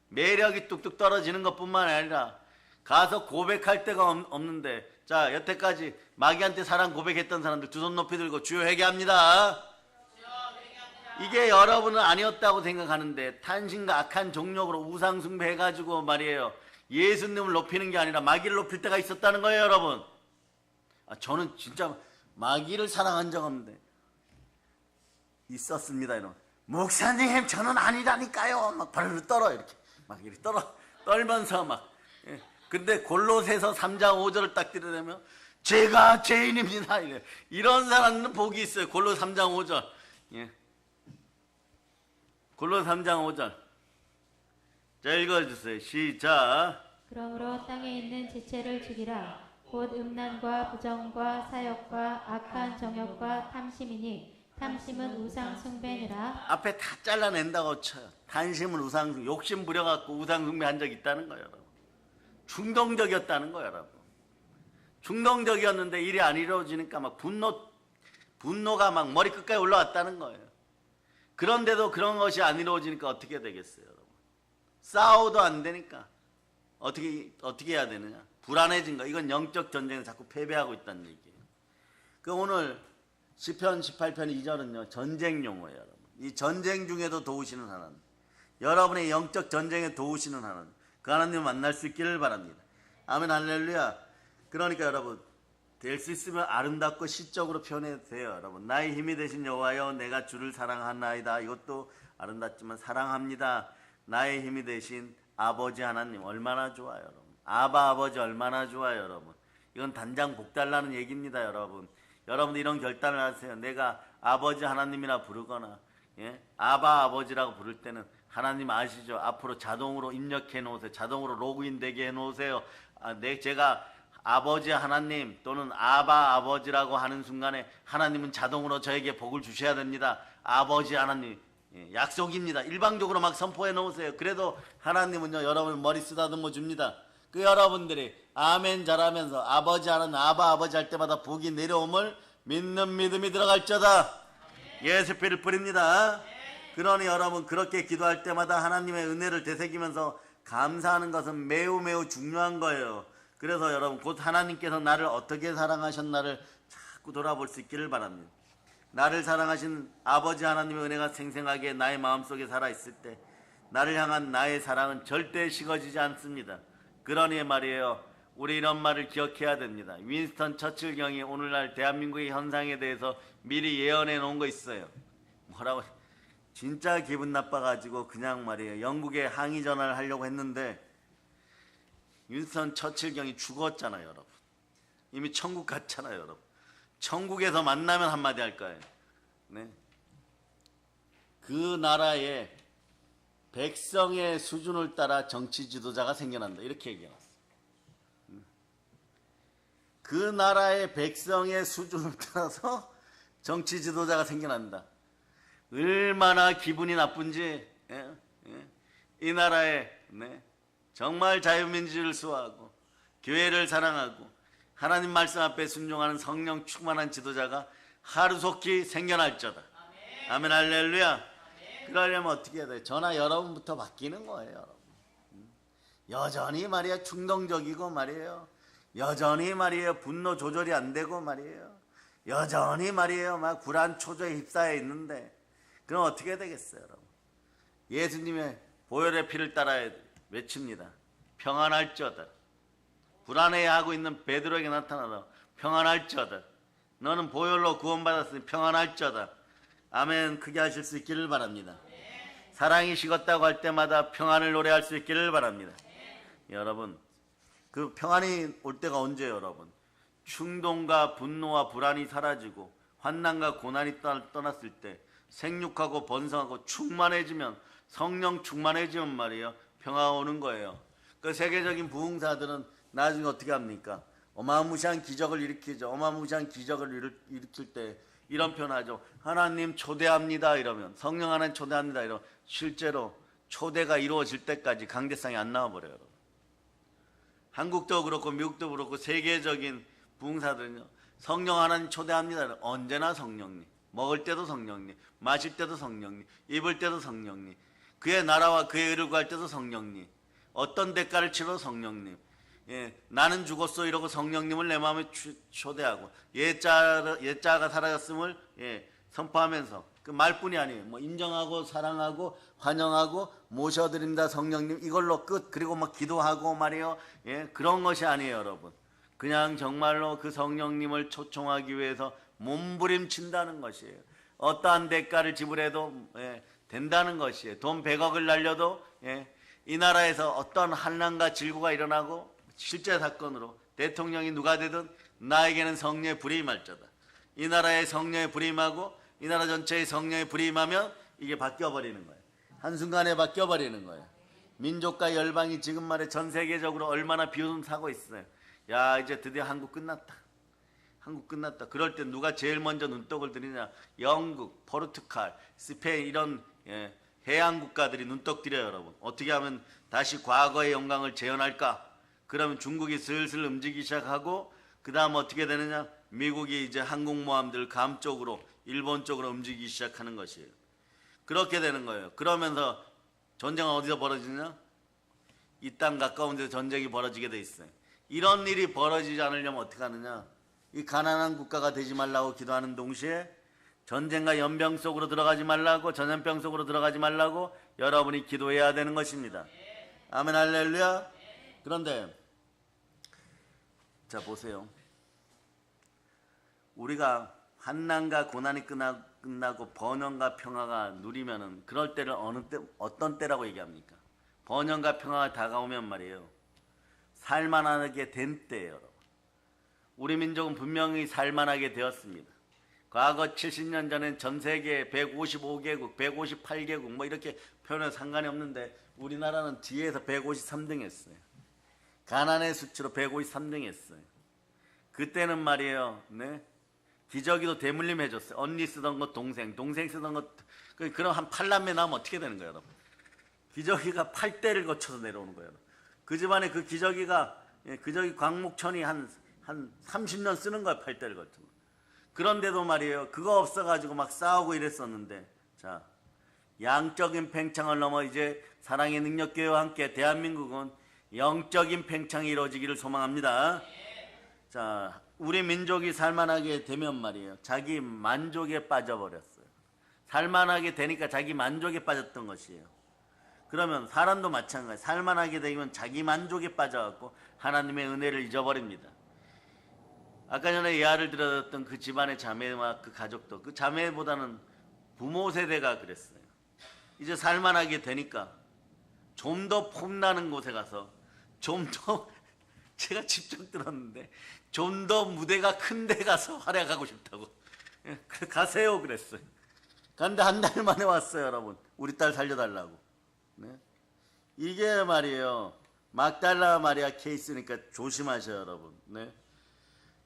매력이 뚝뚝 떨어지는 것뿐만 아니라 가서 고백할 데가 없는데, 자 여태까지 마귀한테 사랑 고백했던 사람들 두 손 높이 들고 주여 회개합니다. 이게 여러분은 아니었다고 생각하는데 탄신과 악한 종력으로 우상 숭배해가지고 말이에요. 예수님을 높이는 게 아니라 마귀를 높일 때가 있었다는 거예요, 여러분. 저는 진짜 마귀를 사랑한 적 없는데 있었습니다. 이런 목사님 저는 아니라니까요. 막 발을 떨어 이렇게 막 이렇게 떨면서 막. 근데 골로새서 3장 5절을 딱 들으려면 제가 죄인입니다. 이런 사람은 복이 있어요. 골로 3장 5절. 골로 3장 5절. 자 읽어주세요. 시작. 그러므로 땅에 있는 지체를 죽이라. 곧 음란과 부정과 사욕과 악한 정욕과 탐심이니 탐심은 우상 숭배니라. 앞에 다 잘라낸다고 쳐요. 탐심은 우상, 욕심 부려갖고 우상 숭배한 적이 있다는 거예요, 여러분. 충동적이었다는 거예요, 여러분. 충동적이었는데 일이 안 이루어지니까 막 분노가 막 머리 끝까지 올라왔다는 거예요. 그런데도 그런 것이 안 이루어지니까 어떻게 되겠어요, 여러분? 싸워도 안 되니까 어떻게 해야 되느냐? 불안해진 거. 이건 영적 전쟁에 자꾸 패배하고 있다는 얘기예요. 그 오늘 시편 18편 2절은요 전쟁 용어예요, 여러분. 이 전쟁 중에도 도우시는 하나님, 여러분의 영적 전쟁에 도우시는 하나님, 그 하나님을 만날 수 있기를 바랍니다. 아멘 할렐루야. 그러니까 여러분 될 수 있으면 아름답고 시적으로 표현해도 돼요, 여러분. 나의 힘이 되신 여호와여 내가 주를 사랑하나이다. 이것도 아름답지만 사랑합니다. 나의 힘이 되신 아버지 하나님 얼마나 좋아요, 여러분. 아바 아버지 얼마나 좋아요, 여러분. 이건 단장 복 달라는 얘기입니다, 여러분. 여러분들 이런 결단을 하세요. 내가 아버지 하나님이라 부르거나 아바 아버지라고 부를 때는 하나님 아시죠? 앞으로 자동으로 입력해 놓으세요. 자동으로 로그인 되게 해 놓으세요. 제가 아버지 하나님 또는 아바 아버지라고 하는 순간에 하나님은 자동으로 저에게 복을 주셔야 됩니다. 아버지 하나님 약속입니다. 일방적으로 막 선포해 놓으세요. 그래도 하나님은요 여러분 머리 쓰다듬어 줍니다. 그 여러분들이 아멘 잘하면서 아버지 하는 아버지 할 때마다 복이 내려옴을 믿는 믿음이 들어갈저다. 예수피를 뿌립니다. 그러니 여러분 그렇게 기도할 때마다 하나님의 은혜를 되새기면서 감사하는 것은 매우 매우 중요한 거예요. 그래서 여러분 곧 하나님께서 나를 어떻게 사랑하셨나를 자꾸 돌아볼 수 있기를 바랍니다. 나를 사랑하신 아버지 하나님의 은혜가 생생하게 나의 마음속에 살아있을 때 나를 향한 나의 사랑은 절대 식어지지 않습니다. 그러니 말이에요. 우리 이런 말을 기억해야 됩니다. 윈스턴 처칠 경이 오늘날 대한민국의 현상에 대해서 미리 예언해 놓은 거 있어요. 뭐라고? 진짜 기분 나빠가지고 그냥 말이에요. 영국에 항의 전화를 하려고 했는데 윈스턴 처칠 경이 죽었잖아요, 여러분. 이미 천국 갔잖아요, 여러분. 천국에서 만나면 한마디 할 거예요. 네. 그 나라의 백성의 수준을 따라 정치 지도자가 생겨난다. 이렇게 얘기해놨어. 그 나라의 백성의 수준을 따라서 정치 지도자가 생겨난다. 얼마나 기분이 나쁜지, 이 나라에 정말 자유민주주의를 수호하고 교회를 사랑하고 하나님 말씀 앞에 순종하는 성령 충만한 지도자가 하루속히 생겨날저다. 아멘 할렐루야. 그러려면 어떻게 해야 돼요? 저나 여러분부터 바뀌는 거예요, 여러분. 여전히 말이야 충동적이고 말이에요. 여전히 말이에요 분노 조절이 안 되고 말이에요. 여전히 말이에요 막 불안 초조에 휩싸여 있는데 그럼 어떻게 되겠어요, 여러분? 예수님의 보혈의 피를 따라 외칩니다. 평안할지어다. 불안해하고 있는 베드로에게 나타나서 평안할지어다. 너는 보혈로 구원받았으니 평안할지어다. 아멘. 크게 하실 수 있기를 바랍니다. 사랑이 식었다고 할 때마다 평안을 노래할 수 있기를 바랍니다. 여러분 그 평안이 올 때가 언제예요, 여러분? 충동과 분노와 불안이 사라지고 환난과 고난이 떠났을 때 생육하고 번성하고 충만해지면 성령 충만해지면 말이에요 평화가 오는 거예요. 그 세계적인 부흥사들은 나중에 어떻게 합니까? 어마무시한 기적을 일으키죠. 어마무시한 기적을 일으킬 때 이런 표현하죠. 하나님 초대합니다 이러면, 성령 하나님 초대합니다 이러면 실제로 초대가 이루어질 때까지 강대상이 안 나와버려요, 여러분. 한국도 그렇고 미국도 그렇고 세계적인 부흥사들은요, 성령 하나님 초대합니다. 언제나 성령님, 먹을 때도 성령님, 마실 때도 성령님, 입을 때도 성령님, 그의 나라와 그의 의를 구할 때도 성령님, 어떤 대가를 치러 성령님, 나는 죽었어 이러고 성령님을 내 마음에 초대하고 옛자가 사라졌음을 선포하면서 그 말뿐이 아니에요. 뭐 인정하고 사랑하고 환영하고 모셔드립니다 성령님 이걸로 끝. 그리고 막 기도하고 말이에요. 그런 것이 아니에요, 여러분. 그냥 정말로 그 성령님을 초청하기 위해서 몸부림친다는 것이에요. 어떠한 대가를 지불해도 된다는 것이에요. 돈 100억을 날려도 이 나라에서 어떤 환난과 질고가 일어나고 실제 사건으로 대통령이 누가 되든 나에게는 성령의 불이 임할저다. 이 나라의 성령의 불이 임하고 이 나라 전체의 성령의 불이 임하면 이게 바뀌어버리는 거예요. 한순간에 바뀌어버리는 거예요. 민족과 열방이 지금 말에 전 세계적으로 얼마나 비웃음 사고 있어요. 야, 이제 드디어 한국 끝났다. 한국 끝났다. 그럴 때 누가 제일 먼저 눈독을 들이냐? 영국, 포르투갈, 스페인 이런 해양 국가들이 눈독 들여요, 여러분. 어떻게 하면 다시 과거의 영광을 재현할까? 그러면 중국이 슬슬 움직이기 시작하고 그 다음 어떻게 되느냐? 미국이 이제 항공모함들 감 쪽으로 일본 쪽으로 움직이기 시작하는 것이에요. 그렇게 되는 거예요. 그러면서 전쟁은 어디서 벌어지냐? 이 땅 가까운 데서 전쟁이 벌어지게 돼 있어요. 이런 일이 벌어지지 않으려면 어떻게 하느냐? 이 가난한 국가가 되지 말라고 기도하는 동시에 전쟁과 연병 속으로 들어가지 말라고, 전염병 속으로 들어가지 말라고 여러분이 기도해야 되는 것입니다. 아멘 할렐루야. 그런데 자 보세요. 우리가 환난과 고난이 끝나고 번영과 평화가 누리면은 그럴 때를 어떤 때라고 얘기합니까? 번영과 평화가 다가오면 말이에요. 살만하게 된 때예요, 여러분. 우리 민족은 분명히 살만하게 되었습니다. 과거 70년 전엔 전 세계 155개국, 158개국 뭐 이렇게 표현해서 상관이 없는데 우리나라는 뒤에서 153등 했어요. 가난의 수치로 153등 했어요. 그때는 말이에요. 기저귀도 대물림 해줬어요. 언니 쓰던 거 동생 쓰던 거 그럼 한 8남매 나오면 어떻게 되는 거예요, 여러분? 기저귀가 8대를 거쳐서 내려오는 거예요. 그 집안에 그 기저귀 광목천이 한 30년 쓰는 거야, 팔대를 걸쳐. 그런데도 말이에요, 그거 없어가지고 막 싸우고 이랬었는데, 자, 양적인 팽창을 넘어 이제 사랑의 능력교회와 함께 대한민국은 영적인 팽창이 이루어지기를 소망합니다. 자, 우리 민족이 살만하게 되면 말이에요, 자기 만족에 빠져버렸어요. 살만하게 되니까 자기 만족에 빠졌던 것이에요. 그러면 사람도 마찬가지. 살만하게 되면 자기 만족에 빠져갖고 하나님의 은혜를 잊어버립니다. 아까 전에 예화를 들었던 그 집안의 자매와 그 가족도, 그 자매보다는 부모 세대가 그랬어요. 이제 살만하게 되니까 좀 더 폼나는 곳에 가서 좀 더 제가 직접 들었는데 좀 더 무대가 큰 데 가서 활약하고 싶다고. 가세요 그랬어요. 근데 한 달 만에 왔어요, 여러분. 우리 딸 살려달라고. 네? 이게 말이에요, 막달라 마리아 케이스니까 조심하셔요, 여러분. 네?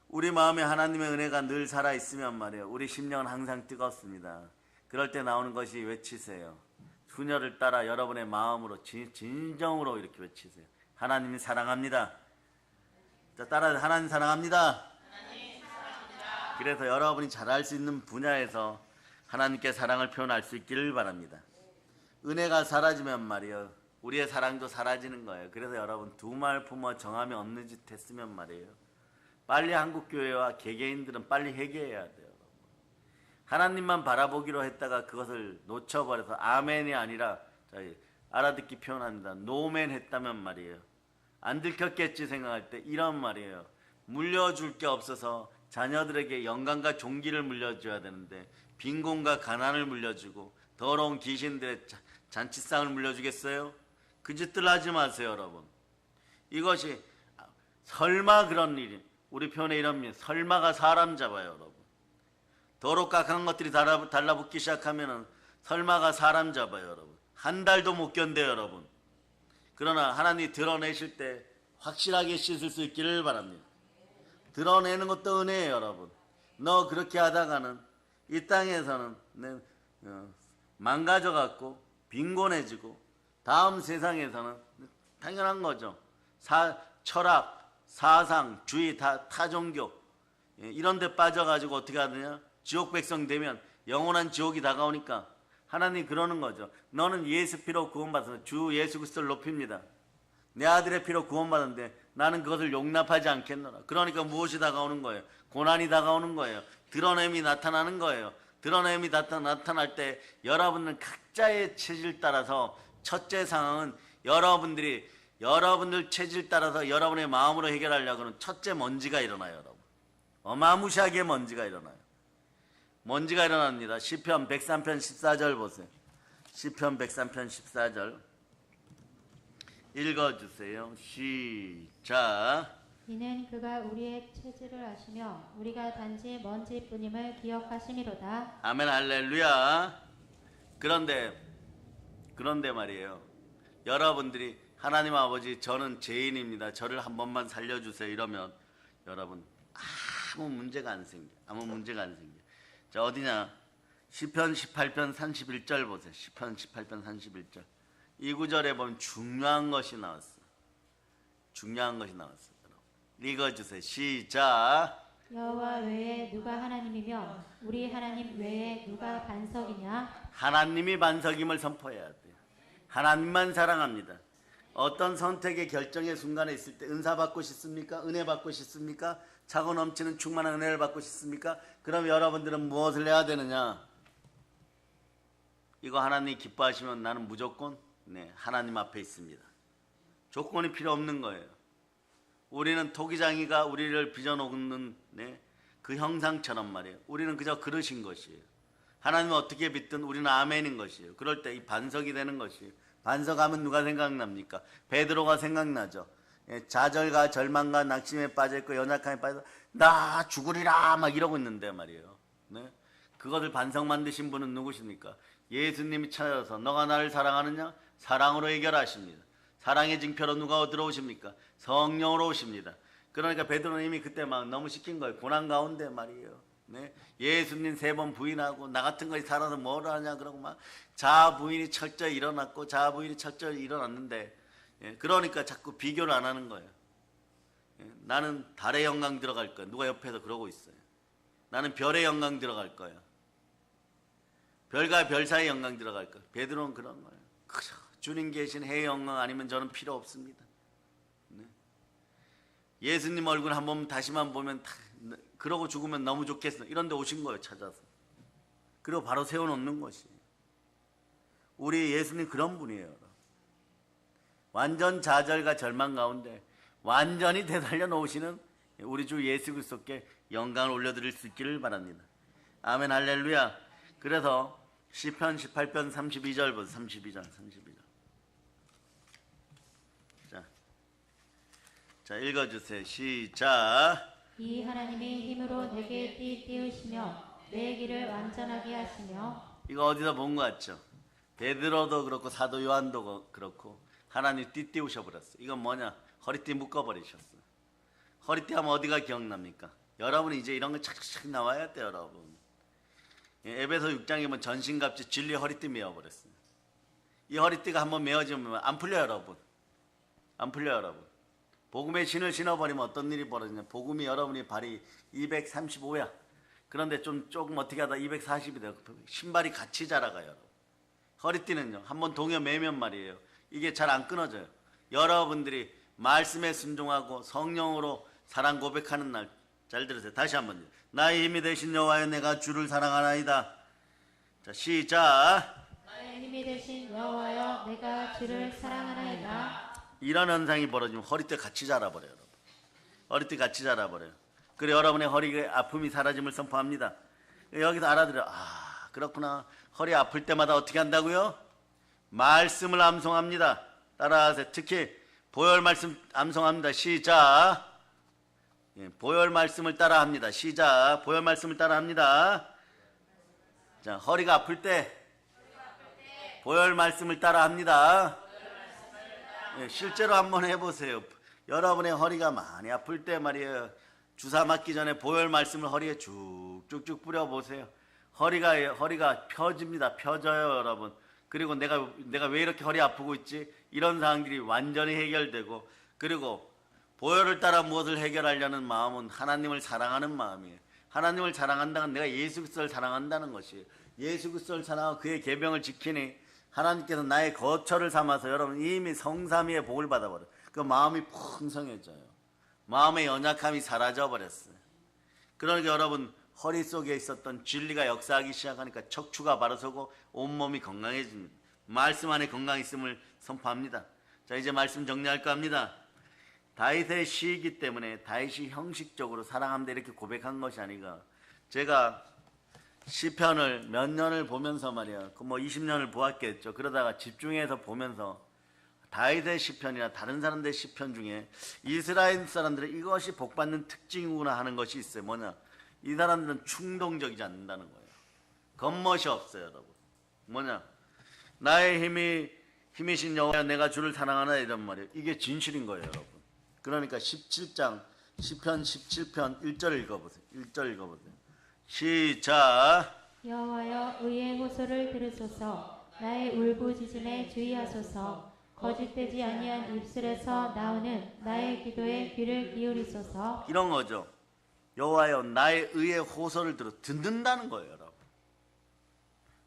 우리 마음에 하나님의 은혜가 늘 살아있으면 말이에요, 우리 심령은 항상 뜨겁습니다. 그럴 때 나오는 것이 외치세요. 수녀를 따라 여러분의 마음으로 진정으로 이렇게 외치세요. 하나님이 사랑합니다. 자, 따라 하나님 사랑합니다. 그래서 여러분이 잘할 수 있는 분야에서 하나님께 사랑을 표현할 수 있기를 바랍니다. 은혜가 사라지면 말이에요, 우리의 사랑도 사라지는 거예요. 그래서 여러분, 두 말 품어 정함이 없는 짓 했으면 말이에요, 빨리 한국교회와 개개인들은 빨리 회개해야 돼요. 하나님만 바라보기로 했다가 그것을 놓쳐버려서 아멘이 아니라, 알아듣기 표현합니다, 노멘 했다면 말이에요, 안 들켰겠지 생각할 때 이런 말이에요, 물려줄 게 없어서 자녀들에게 영광과 존귀를 물려줘야 되는데 빈곤과 가난을 물려주고 더러운 귀신들의 잔치상을 물려주겠어요? 그 짓들 하지 마세요, 여러분. 이것이 설마 그런 일이, 우리 표현에 이런 말, 설마가 사람 잡아요, 여러분. 더럽고 악한 것들이 달라붙기 시작하면은 설마가 사람 잡아요, 여러분. 한 달도 못 견뎌요, 여러분. 그러나 하나님이 드러내실 때 확실하게 씻을 수 있기를 바랍니다. 드러내는 것도 은혜예요, 여러분. 너 그렇게 하다가는 이 땅에서는 망가져갖고 빈곤해지고 다음 세상에서는 당연한 거죠. 철학, 사상, 주의, 타종교 이런 데 빠져가지고 어떻게 하느냐, 지옥 백성 되면 영원한 지옥이 다가오니까 하나님이 그러는 거죠. 너는 예수 피로 구원받아서 주 예수 그리스도를 높입니다. 내 아들의 피로 구원받았는데 나는 그것을 용납하지 않겠노라. 그러니까 무엇이 다가오는 거예요? 고난이 다가오는 거예요. 드러냄이 나타나는 거예요. 드러냄이 나타날 때 여러분은 각자의 체질 따라서, 첫째 상황은 여러분들 체질 따라서 여러분의 마음으로 해결하려고는 첫째 먼지가 일어나요, 여러분. 어마무시하게 먼지가 일어나요. 먼지가 일어납니다. 시편 103편 14절 보세요. 시편 103편 14절 읽어주세요. 시작. 이는 그가 우리의 체질을 아시며 우리가 단지 먼지뿐임을 기억하심이로다. 아멘, 할렐루야. 그런데 말이에요, 여러분들이 하나님 아버지, 저는 죄인입니다, 저를 한 번만 살려주세요 이러면 여러분 아무 문제가 안 생겨. 자, 어디냐, 시편 18편 31절 보세요. 시편 18편 31절 이 구절에 보면 중요한 것이 나왔어요. 읽어주세요. 시작. 여호와 외에 누가 하나님이며 우리 하나님 외에 누가 반석이냐. 하나님이 반석임을 선포해야 돼요. 하나님만 사랑합니다. 어떤 선택의 결정의 순간에 있을 때 은사 받고 싶습니까? 은혜 받고 싶습니까? 차고 넘치는 충만한 은혜를 받고 싶습니까? 그럼 여러분들은 무엇을 해야 되느냐? 이거 하나님이 기뻐하시면 나는 무조건 하나님 앞에 있습니다. 조건이 필요 없는 거예요. 우리는 토기장이가 우리를 빚어놓는 그 형상처럼 말이에요. 우리는 그저 그릇인 것이에요. 하나님은 어떻게 빚든 우리는 아멘인 것이에요. 그럴 때 이 반석이 되는 것이에요. 반석하면 누가 생각납니까? 베드로가 생각나죠. 좌절과 절망과 낙심에 빠져있고 연약함에 빠져서 나 죽으리라 막 이러고 있는데 말이에요. 그것을 반석 만드신 분은 누구십니까? 예수님이 찾아서 너가 나를 사랑하느냐? 사랑으로 해결하십니다. 사랑의 징표로 누가 들어오십니까? 성령으로 오십니다. 그러니까 베드로는 이미 그때 막 너무 시킨 거예요. 고난 가운데 말이에요. 예수님 3번 부인하고 나 같은 것이 살아서 뭘 하냐 그러고 막 자아 부인이 철저히 일어났고 자아 부인이 철저히 일어났는데 그러니까 자꾸 비교를 안 하는 거예요. 나는 달의 영광 들어갈 거야. 누가 옆에서 그러고 있어요. 나는 별의 영광 들어갈 거야. 별과 별 사이의 영광 들어갈 거야. 베드로는 그런 거예요. 주님 계신 해의 영광 아니면 저는 필요 없습니다. 네. 예수님 얼굴 한 번 다시만 보면 그러고 죽으면 너무 좋겠어. 이런 데 오신 거예요. 찾아서. 그리고 바로 세워놓는 것이. 우리 예수님 그런 분이에요. 여러분. 완전 좌절과 절망 가운데 완전히 되살려 놓으시는 우리 주 예수 그리스도께 영광을 올려드릴 수 있기를 바랍니다. 아멘 할렐루야. 그래서 시편 18편 32절부터 32절. 자 읽어주세요. 시작. 이 하나님이 힘으로 내게 띠우시며 내 길을 완전하게 하시며. 이거 어디서 본 것 같죠? 베드로도 그렇고 사도 요한도 그렇고 하나님 띠우셔 버렸어요. 이건 뭐냐? 허리띠 묶어버리셨어요. 허리띠 하면 어디가 기억납니까? 여러분이 이제 이런 거 착착착 나와야 돼요. 여러분. 에베소 6장에 보면 전신갑주 진리 허리띠 메어버렸어요. 이 허리띠가 한번 메어지면 안 풀려요. 여러분. 안 풀려요. 여러분. 복음의 신을 신어버리면 어떤 일이 벌어지냐? 복음이 여러분이 발이 235야. 그런데 조금 어떻게 하다 240이 돼요. 신발이 같이 자라가요. 여러분. 허리띠는요. 한번 동여 매면 말이에요. 이게 잘 안 끊어져요. 여러분들이 말씀에 순종하고 성령으로 사랑 고백하는 날. 잘 들으세요. 다시 한번요. 나의 힘이 되신 여호와여 내가 주를 사랑하나이다. 자 시작. 나의 힘이 되신 여호와여 내가 주를 사랑하나이다. 이런 현상이 벌어지면 허리띠 같이 자라버려요. 여러분. 허리띠 같이 자라버려요. 그리고 여러분의 허리의 아픔이 사라짐을 선포합니다. 여기서 알아들어요. 아 그렇구나. 허리 아플 때마다 어떻게 한다고요? 말씀을 암송합니다. 따라하세요. 특히 보혈 말씀 암송합니다. 시작. 보혈 말씀을 따라합니다. 시작. 보혈 말씀을 따라합니다. 자, 허리가 아플 때 보혈 말씀을 따라합니다. 실제로 한번 해보세요. 여러분의 허리가 많이 아플 때 말이에요. 주사 맞기 전에 보혈 말씀을 허리에 쭉쭉쭉 뿌려보세요. 허리가 펴집니다. 펴져요, 여러분. 그리고 내가 왜 이렇게 허리 아프고 있지? 이런 상황들이 완전히 해결되고, 그리고 보혈을 따라 무엇을 해결하려는 마음은 하나님을 사랑하는 마음이에요. 하나님을 사랑한다는 내가 예수 그리스도를 사랑한다는 것이에요. 예수 그리스도를 사랑하고 그의 계명을 지키니 하나님께서 나의 거처를 삼아서 여러분 이미 성삼위의 복을 받아버려요. 그 마음이 풍성해져요. 마음의 연약함이 사라져버렸어요. 그러니까 여러분 허리 속에 있었던 진리가 역사하기 시작하니까 척추가 바로 서고 온몸이 건강해집니다. 말씀 안에 건강이 있음을 선포합니다. 자 이제 말씀 정리할까 합니다. 다윗의 시이기 때문에 다윗이 형식적으로 사랑합니다 이렇게 고백한 것이 아니라 제가 시편을 몇 년을 보면서 말이야 그 뭐 20년을 보았겠죠. 그러다가 집중해서 보면서 다윗의 시편이나 다른 사람들의 시편 중에 이스라엘 사람들은 이것이 복받는 특징이구나 하는 것이 있어요. 뭐냐? 이 사람들은 충동적이지 않는다는 거예요. 겉멋이 없어요. 여러분. 뭐냐? 나의 힘이신 여호와 내가 주를 사랑하나 이런 말이에요. 이게 진실인 거예요. 여러분. 그러니까 17장 시편 17편 1절 읽어보세요. 1절 읽어보세요. 시작. 여호와여 의의 호소를 들으소서. 나의 울부짖음에 주의하소서. 거짓되지 아니한 입술에서 나오는 나의 기도에 귀를 기울이소서. 이런 거죠. 여호와여 나의 의의 호소를 듣는다는 거예요. 여러분.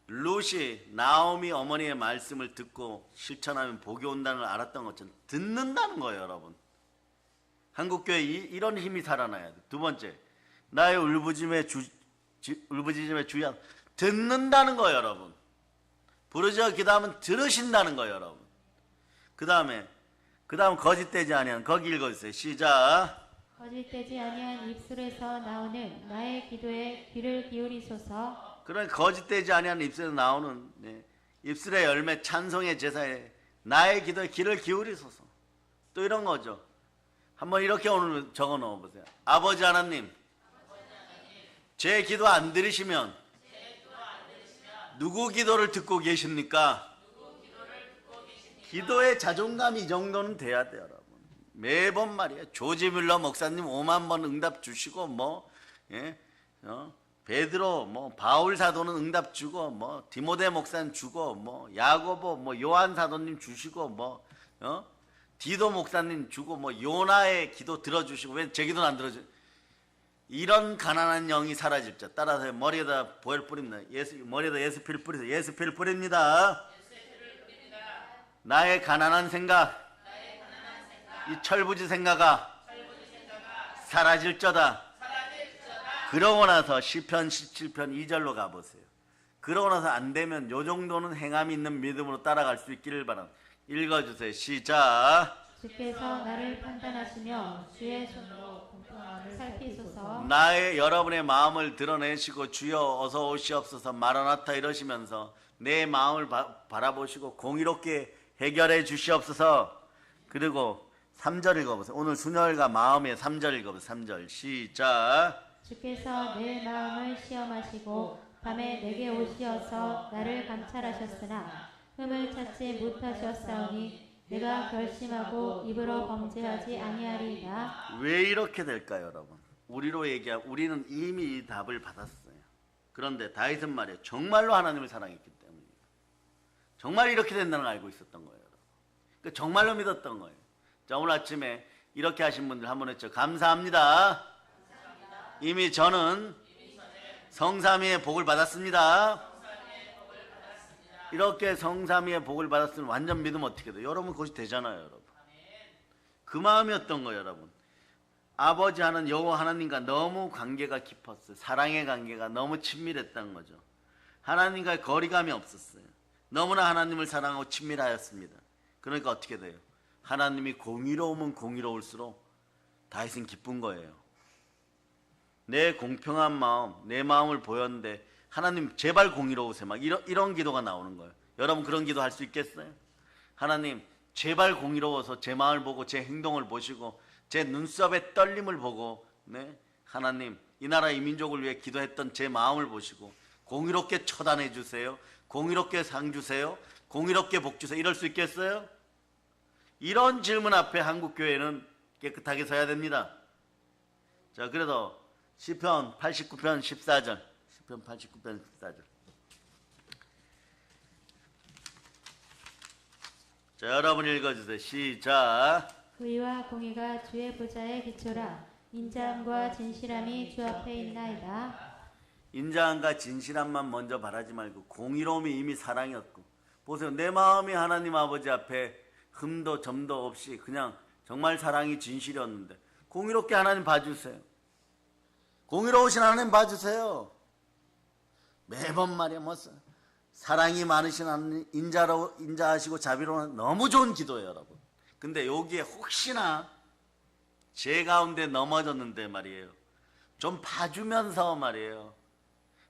룻이 나오미 어머니의 말씀을 듣고 실천하면 복이 온다는 걸 알았던 것처럼 듣는다는 거예요. 여러분. 한국교회에 이런 힘이 살아나야 돼. 두 번째, 나의 울부짖음에 주의하 듣는다는 거예요. 여러분. 부르짖어 기도하면 들으신다는 거예요. 여러분. 그 다음 거짓되지 아니한 거기 읽어주세요. 시작. 거짓되지 아니한 입술에서 나오는 나의 기도에 귀를 기울이소서. 그러니까 거짓되지 아니한 입술에서 나오는 입술의 열매 찬송의 제사에 나의 기도에 귀를 기울이소서. 또 이런 거죠. 한번 이렇게 오늘 적어 넣어보세요. 아버지 하나님, 제 기도 안 들으시면 누구 기도를 듣고 계십니까? 기도의 자존감이 이 정도는 돼야 돼요. 여러분. 매번 말이에요. 조지 뮬러 목사님 5만 번 응답 주시고 베드로 바울 사도는 응답 주고 디모데 목사님 주고 야고보 요한 사도님 주시고 디도 목사님 주고 뭐 요나의 기도 들어주시고 왜 제 기도는 안 들어주? 이런 가난한 영이 사라질 자. 따라서 머리에다 보혈 뿌립니다. 머리에다 예수피를 뿌리세요. 예수피를 뿌립니다. 나의 가난한 생각, 이 철부지 생각아 사라질저다. 그러고 나서 시편 17편 2절로 가보세요. 그러고 나서 안 되면 요 정도는 행함이 있는 믿음으로 따라갈 수 있기를 바랍니다. 읽어주세요. 시작. 주께서 나를 판단하시며 주의 손으로 공평함을 살피소서. 나의 여러분의 마음을 드러내시고 주여 어서 오시옵소서 마라나타 이러시면서 내 마음을 바라보시고 공의롭게 해결해 주시옵소서. 그리고 3절 읽어보세요. 오늘 순혈과 마음의 3절 읽어보세요. 3절 시작. 주께서 내 마음을 시험하시고 밤에 내게 오시어서 나를 감찰하셨으나 흠을 찾지 못하셨사오니 내가 결심하고 입으로 범죄하지 아니하리이다. 왜 이렇게 될까요, 여러분? 우리는 이미 이 답을 받았어요. 그런데 다윗은 말이에요. 정말로 하나님을 사랑했기 때문입니다. 정말 이렇게 된다는 걸 알고 있었던 거예요, 여러분. 그러니까 정말로 믿었던 거예요. 자, 오늘 아침에 이렇게 하신 분들 한번 했죠. 감사합니다. 이미 저는 성삼위의 복을 받았습니다. 이렇게 성삼위의 복을 받았으면 완전 믿으면 어떻게 돼요? 여러분 그것이 되잖아요, 여러분. 그 마음이었던 거예요, 여러분. 아버지 하는 여호와 하나님과 너무 관계가 깊었어요. 사랑의 관계가 너무 친밀했던 거죠. 하나님과의 거리감이 없었어요. 너무나 하나님을 사랑하고 친밀하였습니다. 그러니까 어떻게 돼요? 하나님이 공의로우면 공의로울수록 다윗은 기쁜 거예요. 내 공평한 마음, 내 마음을 보였는데 하나님 제발 공의로우세요. 막 이런 기도가 나오는 거예요. 여러분 그런 기도 할 수 있겠어요? 하나님 제발 공의로워서 제 마음을 보고 제 행동을 보시고 제 눈썹의 떨림을 보고 네? 하나님 이 나라 이 민족을 위해 기도했던 제 마음을 보시고 공의롭게 처단해 주세요. 공의롭게 상 주세요. 공의롭게 복 주세요. 이럴 수 있겠어요? 이런 질문 앞에 한국교회는 깨끗하게 서야 됩니다. 자, 그래서 시편 89편 14절. 시편 89편 14절. 자, 여러분 읽어주세요. 시작. 의와 공의가 주의 보좌의 기초라. 인자함과 진실함이 주 앞에 있나이다. 인자함과 진실함만 먼저 바라지 말고 공의로움이 이미 사랑이었고, 보세요. 내 마음이 하나님 아버지 앞에 흠도 점도 없이 그냥 정말 사랑이 진실이었는데 공의롭게 하나님 봐주세요. 공의로우신 하나님 봐주세요. 매번 말이야 뭐 사랑이 많으신 하나님, 인자하시고 자비로운 너무 좋은 기도예요, 여러분. 근데 여기에 혹시나 제 가운데 넘어졌는데 말이에요. 좀 봐주면서 말이에요.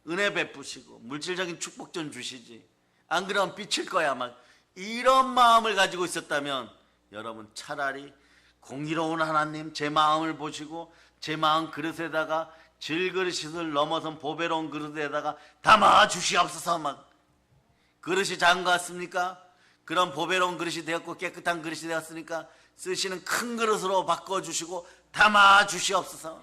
은혜 베푸시고 물질적인 축복 좀 주시지. 안 그러면 삐칠 거야 막. 이런 마음을 가지고 있었다면 여러분 차라리 공의로운 하나님 제 마음을 보시고 제 마음 그릇에다가 질그릇을 넘어선 보배로운 그릇에다가 담아 주시옵소서. 막 그릇이 작은 것 같습니까? 그런 보배로운 그릇이 되었고 깨끗한 그릇이 되었으니까 쓰시는 큰 그릇으로 바꿔주시고 담아 주시옵소서.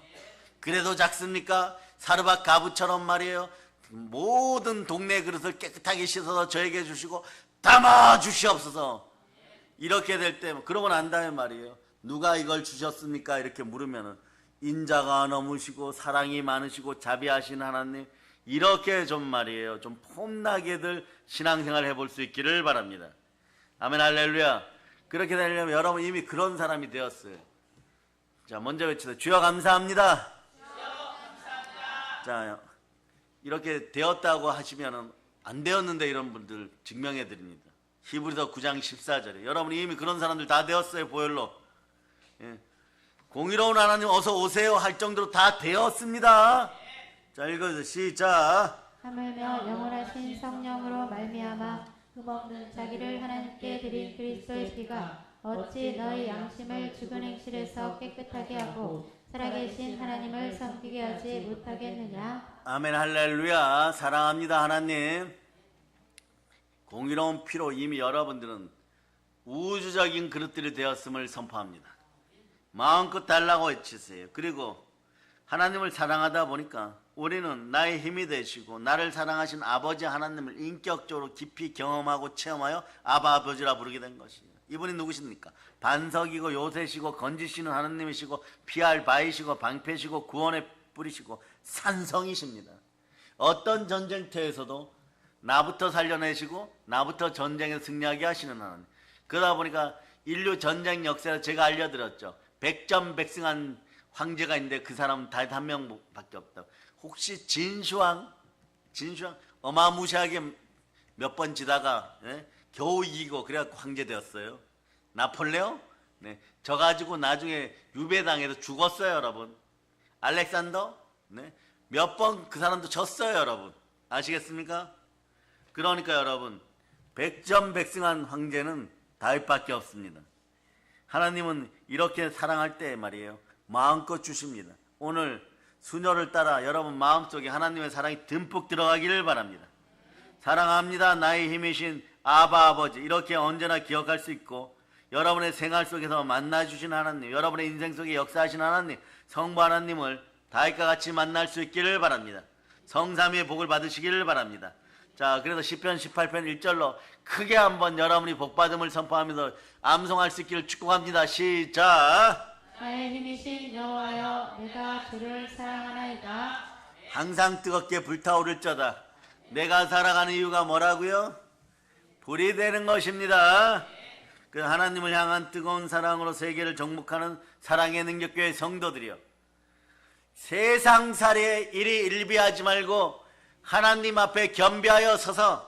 그래도 작습니까? 사르밧 가부처럼 말이에요. 모든 동네 그릇을 깨끗하게 씻어서 저에게 주시고 담아 주시옵소서. 이렇게 될 때 그러고 난 다음에 말이에요. 누가 이걸 주셨습니까? 이렇게 물으면은 인자가 너무시고 사랑이 많으시고 자비하신 하나님, 이렇게 좀 말이에요. 좀 폼나게들 신앙생활 해볼 수 있기를 바랍니다. 아멘 할렐루야. 그렇게 되려면 여러분 이미 그런 사람이 되었어요. 자, 먼저 외치세요. 주여 감사합니다. 자, 이렇게 되었다고 하시면은 안 되었는데 이런 분들 증명해 드립니다. 히브리서 9장 14절에 여러분이 이미 그런 사람들 다 되었어요. 보혈로. 예. 공의로운 하나님 어서 오세요 할 정도로 다 되었습니다. 자, 읽어주세요. 시작. 하물며 영원하신 성령으로 말미암아 흠없는 자기를 하나님께 드린 그리스도의 피가 어찌 너희 양심을 죽은 행실에서 깨끗하게 하고 살아계신 하나님을 섬기게 하지 못하겠느냐. 아멘 할렐루야. 사랑합니다 하나님. 공의로운 피로 이미 여러분들은 우주적인 그릇들이 되었음을 선포합니다. 마음껏 달라고 외치세요. 그리고 하나님을 사랑하다 보니까 우리는 나의 힘이 되시고 나를 사랑하신 아버지 하나님을 인격적으로 깊이 경험하고 체험하여 아바 아버지라 부르게 된 것이에요. 이분이 누구십니까? 반석이고 요새시고 건지시는 하나님이시고 피할 바위시고 방패시고 구원의 뿌리시고 산성이십니다. 어떤 전쟁터에서도 나부터 살려내시고 나부터 전쟁에 승리하게 하시는 하나님. 그러다 보니까 인류 전쟁 역사에서 제가 알려드렸죠. 백전백승한 황제가 있는데 그 사람은 단 한 명밖에 없다. 혹시 진시황 어마무시하게 몇 번 지다가 겨우 이기고 그래갖고 황제 되었어요. 나폴레옹? 네. 저 가지고 나중에 유배당해서 죽었어요, 여러분. 알렉산더? 네. 몇 번 그 사람도 졌어요, 여러분. 아시겠습니까? 그러니까 여러분, 백전백승한 황제는 다윗밖에 없습니다. 하나님은 이렇게 사랑할 때 말이에요, 마음껏 주십니다. 오늘 수녀를 따라 여러분 마음속에 하나님의 사랑이 듬뿍 들어가기를 바랍니다. 사랑합니다, 나의 힘이신 아바 아버지. 이렇게 언제나 기억할 수 있고, 여러분의 생활 속에서 만나주신 하나님, 여러분의 인생 속에 역사하신 하나님, 성부 하나님을 다윗과 같이 만날 수 있기를 바랍니다. 성삼위의 복을 받으시기를 바랍니다. 자, 그래서 시편 18편 1절로 크게 한번 여러분이 복받음을 선포하면서 암송할 수 있기를 축복합니다. 시작. 나의 힘이신 여호와여, 내가 주를 사랑하나이다. 항상 뜨겁게 불타오를 자다. 내가 살아가는 이유가 뭐라고요? 불이 되는 것입니다. 그 하나님을 향한 뜨거운 사랑으로 세계를 정복하는 사랑의 능력교회 성도들이여, 세상살이에 이리 일비하지 말고 하나님 앞에 겸비하여 서서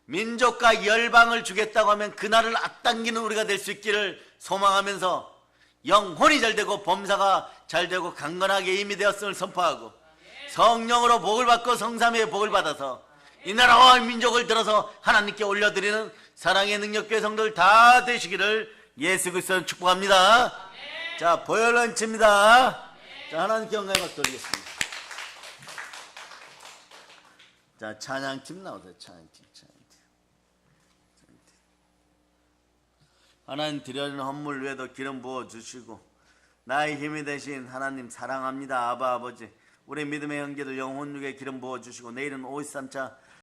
민족과 열방을 주겠다고 하면 그날을 앞당기는 우리가 될 수 있기를 소망하면서 영혼이 잘되고 범사가 잘되고 강건하게 이미 되었음을 선포하고 성령으로 복을 받고 성삼위의 복을 받아서 이 나라와 민족을 들어서 하나님께 올려드리는 사랑의 능력교회 성도들 다 되시기를 예수 그리스도로 축복합니다. 자, 보혈런치입니다. 자, 하나님께 영광의 박수 드리겠습니다. 자, 찬양팀 나오세요. 찬양팀. 하나님 드려진 헌물 위에도 기름 부어주시고, 나의 힘이 되신 하나님 사랑합니다, 아바 아버지. 우리 믿음의 형제들 영혼육에 기름 부어주시고, 내일은 53차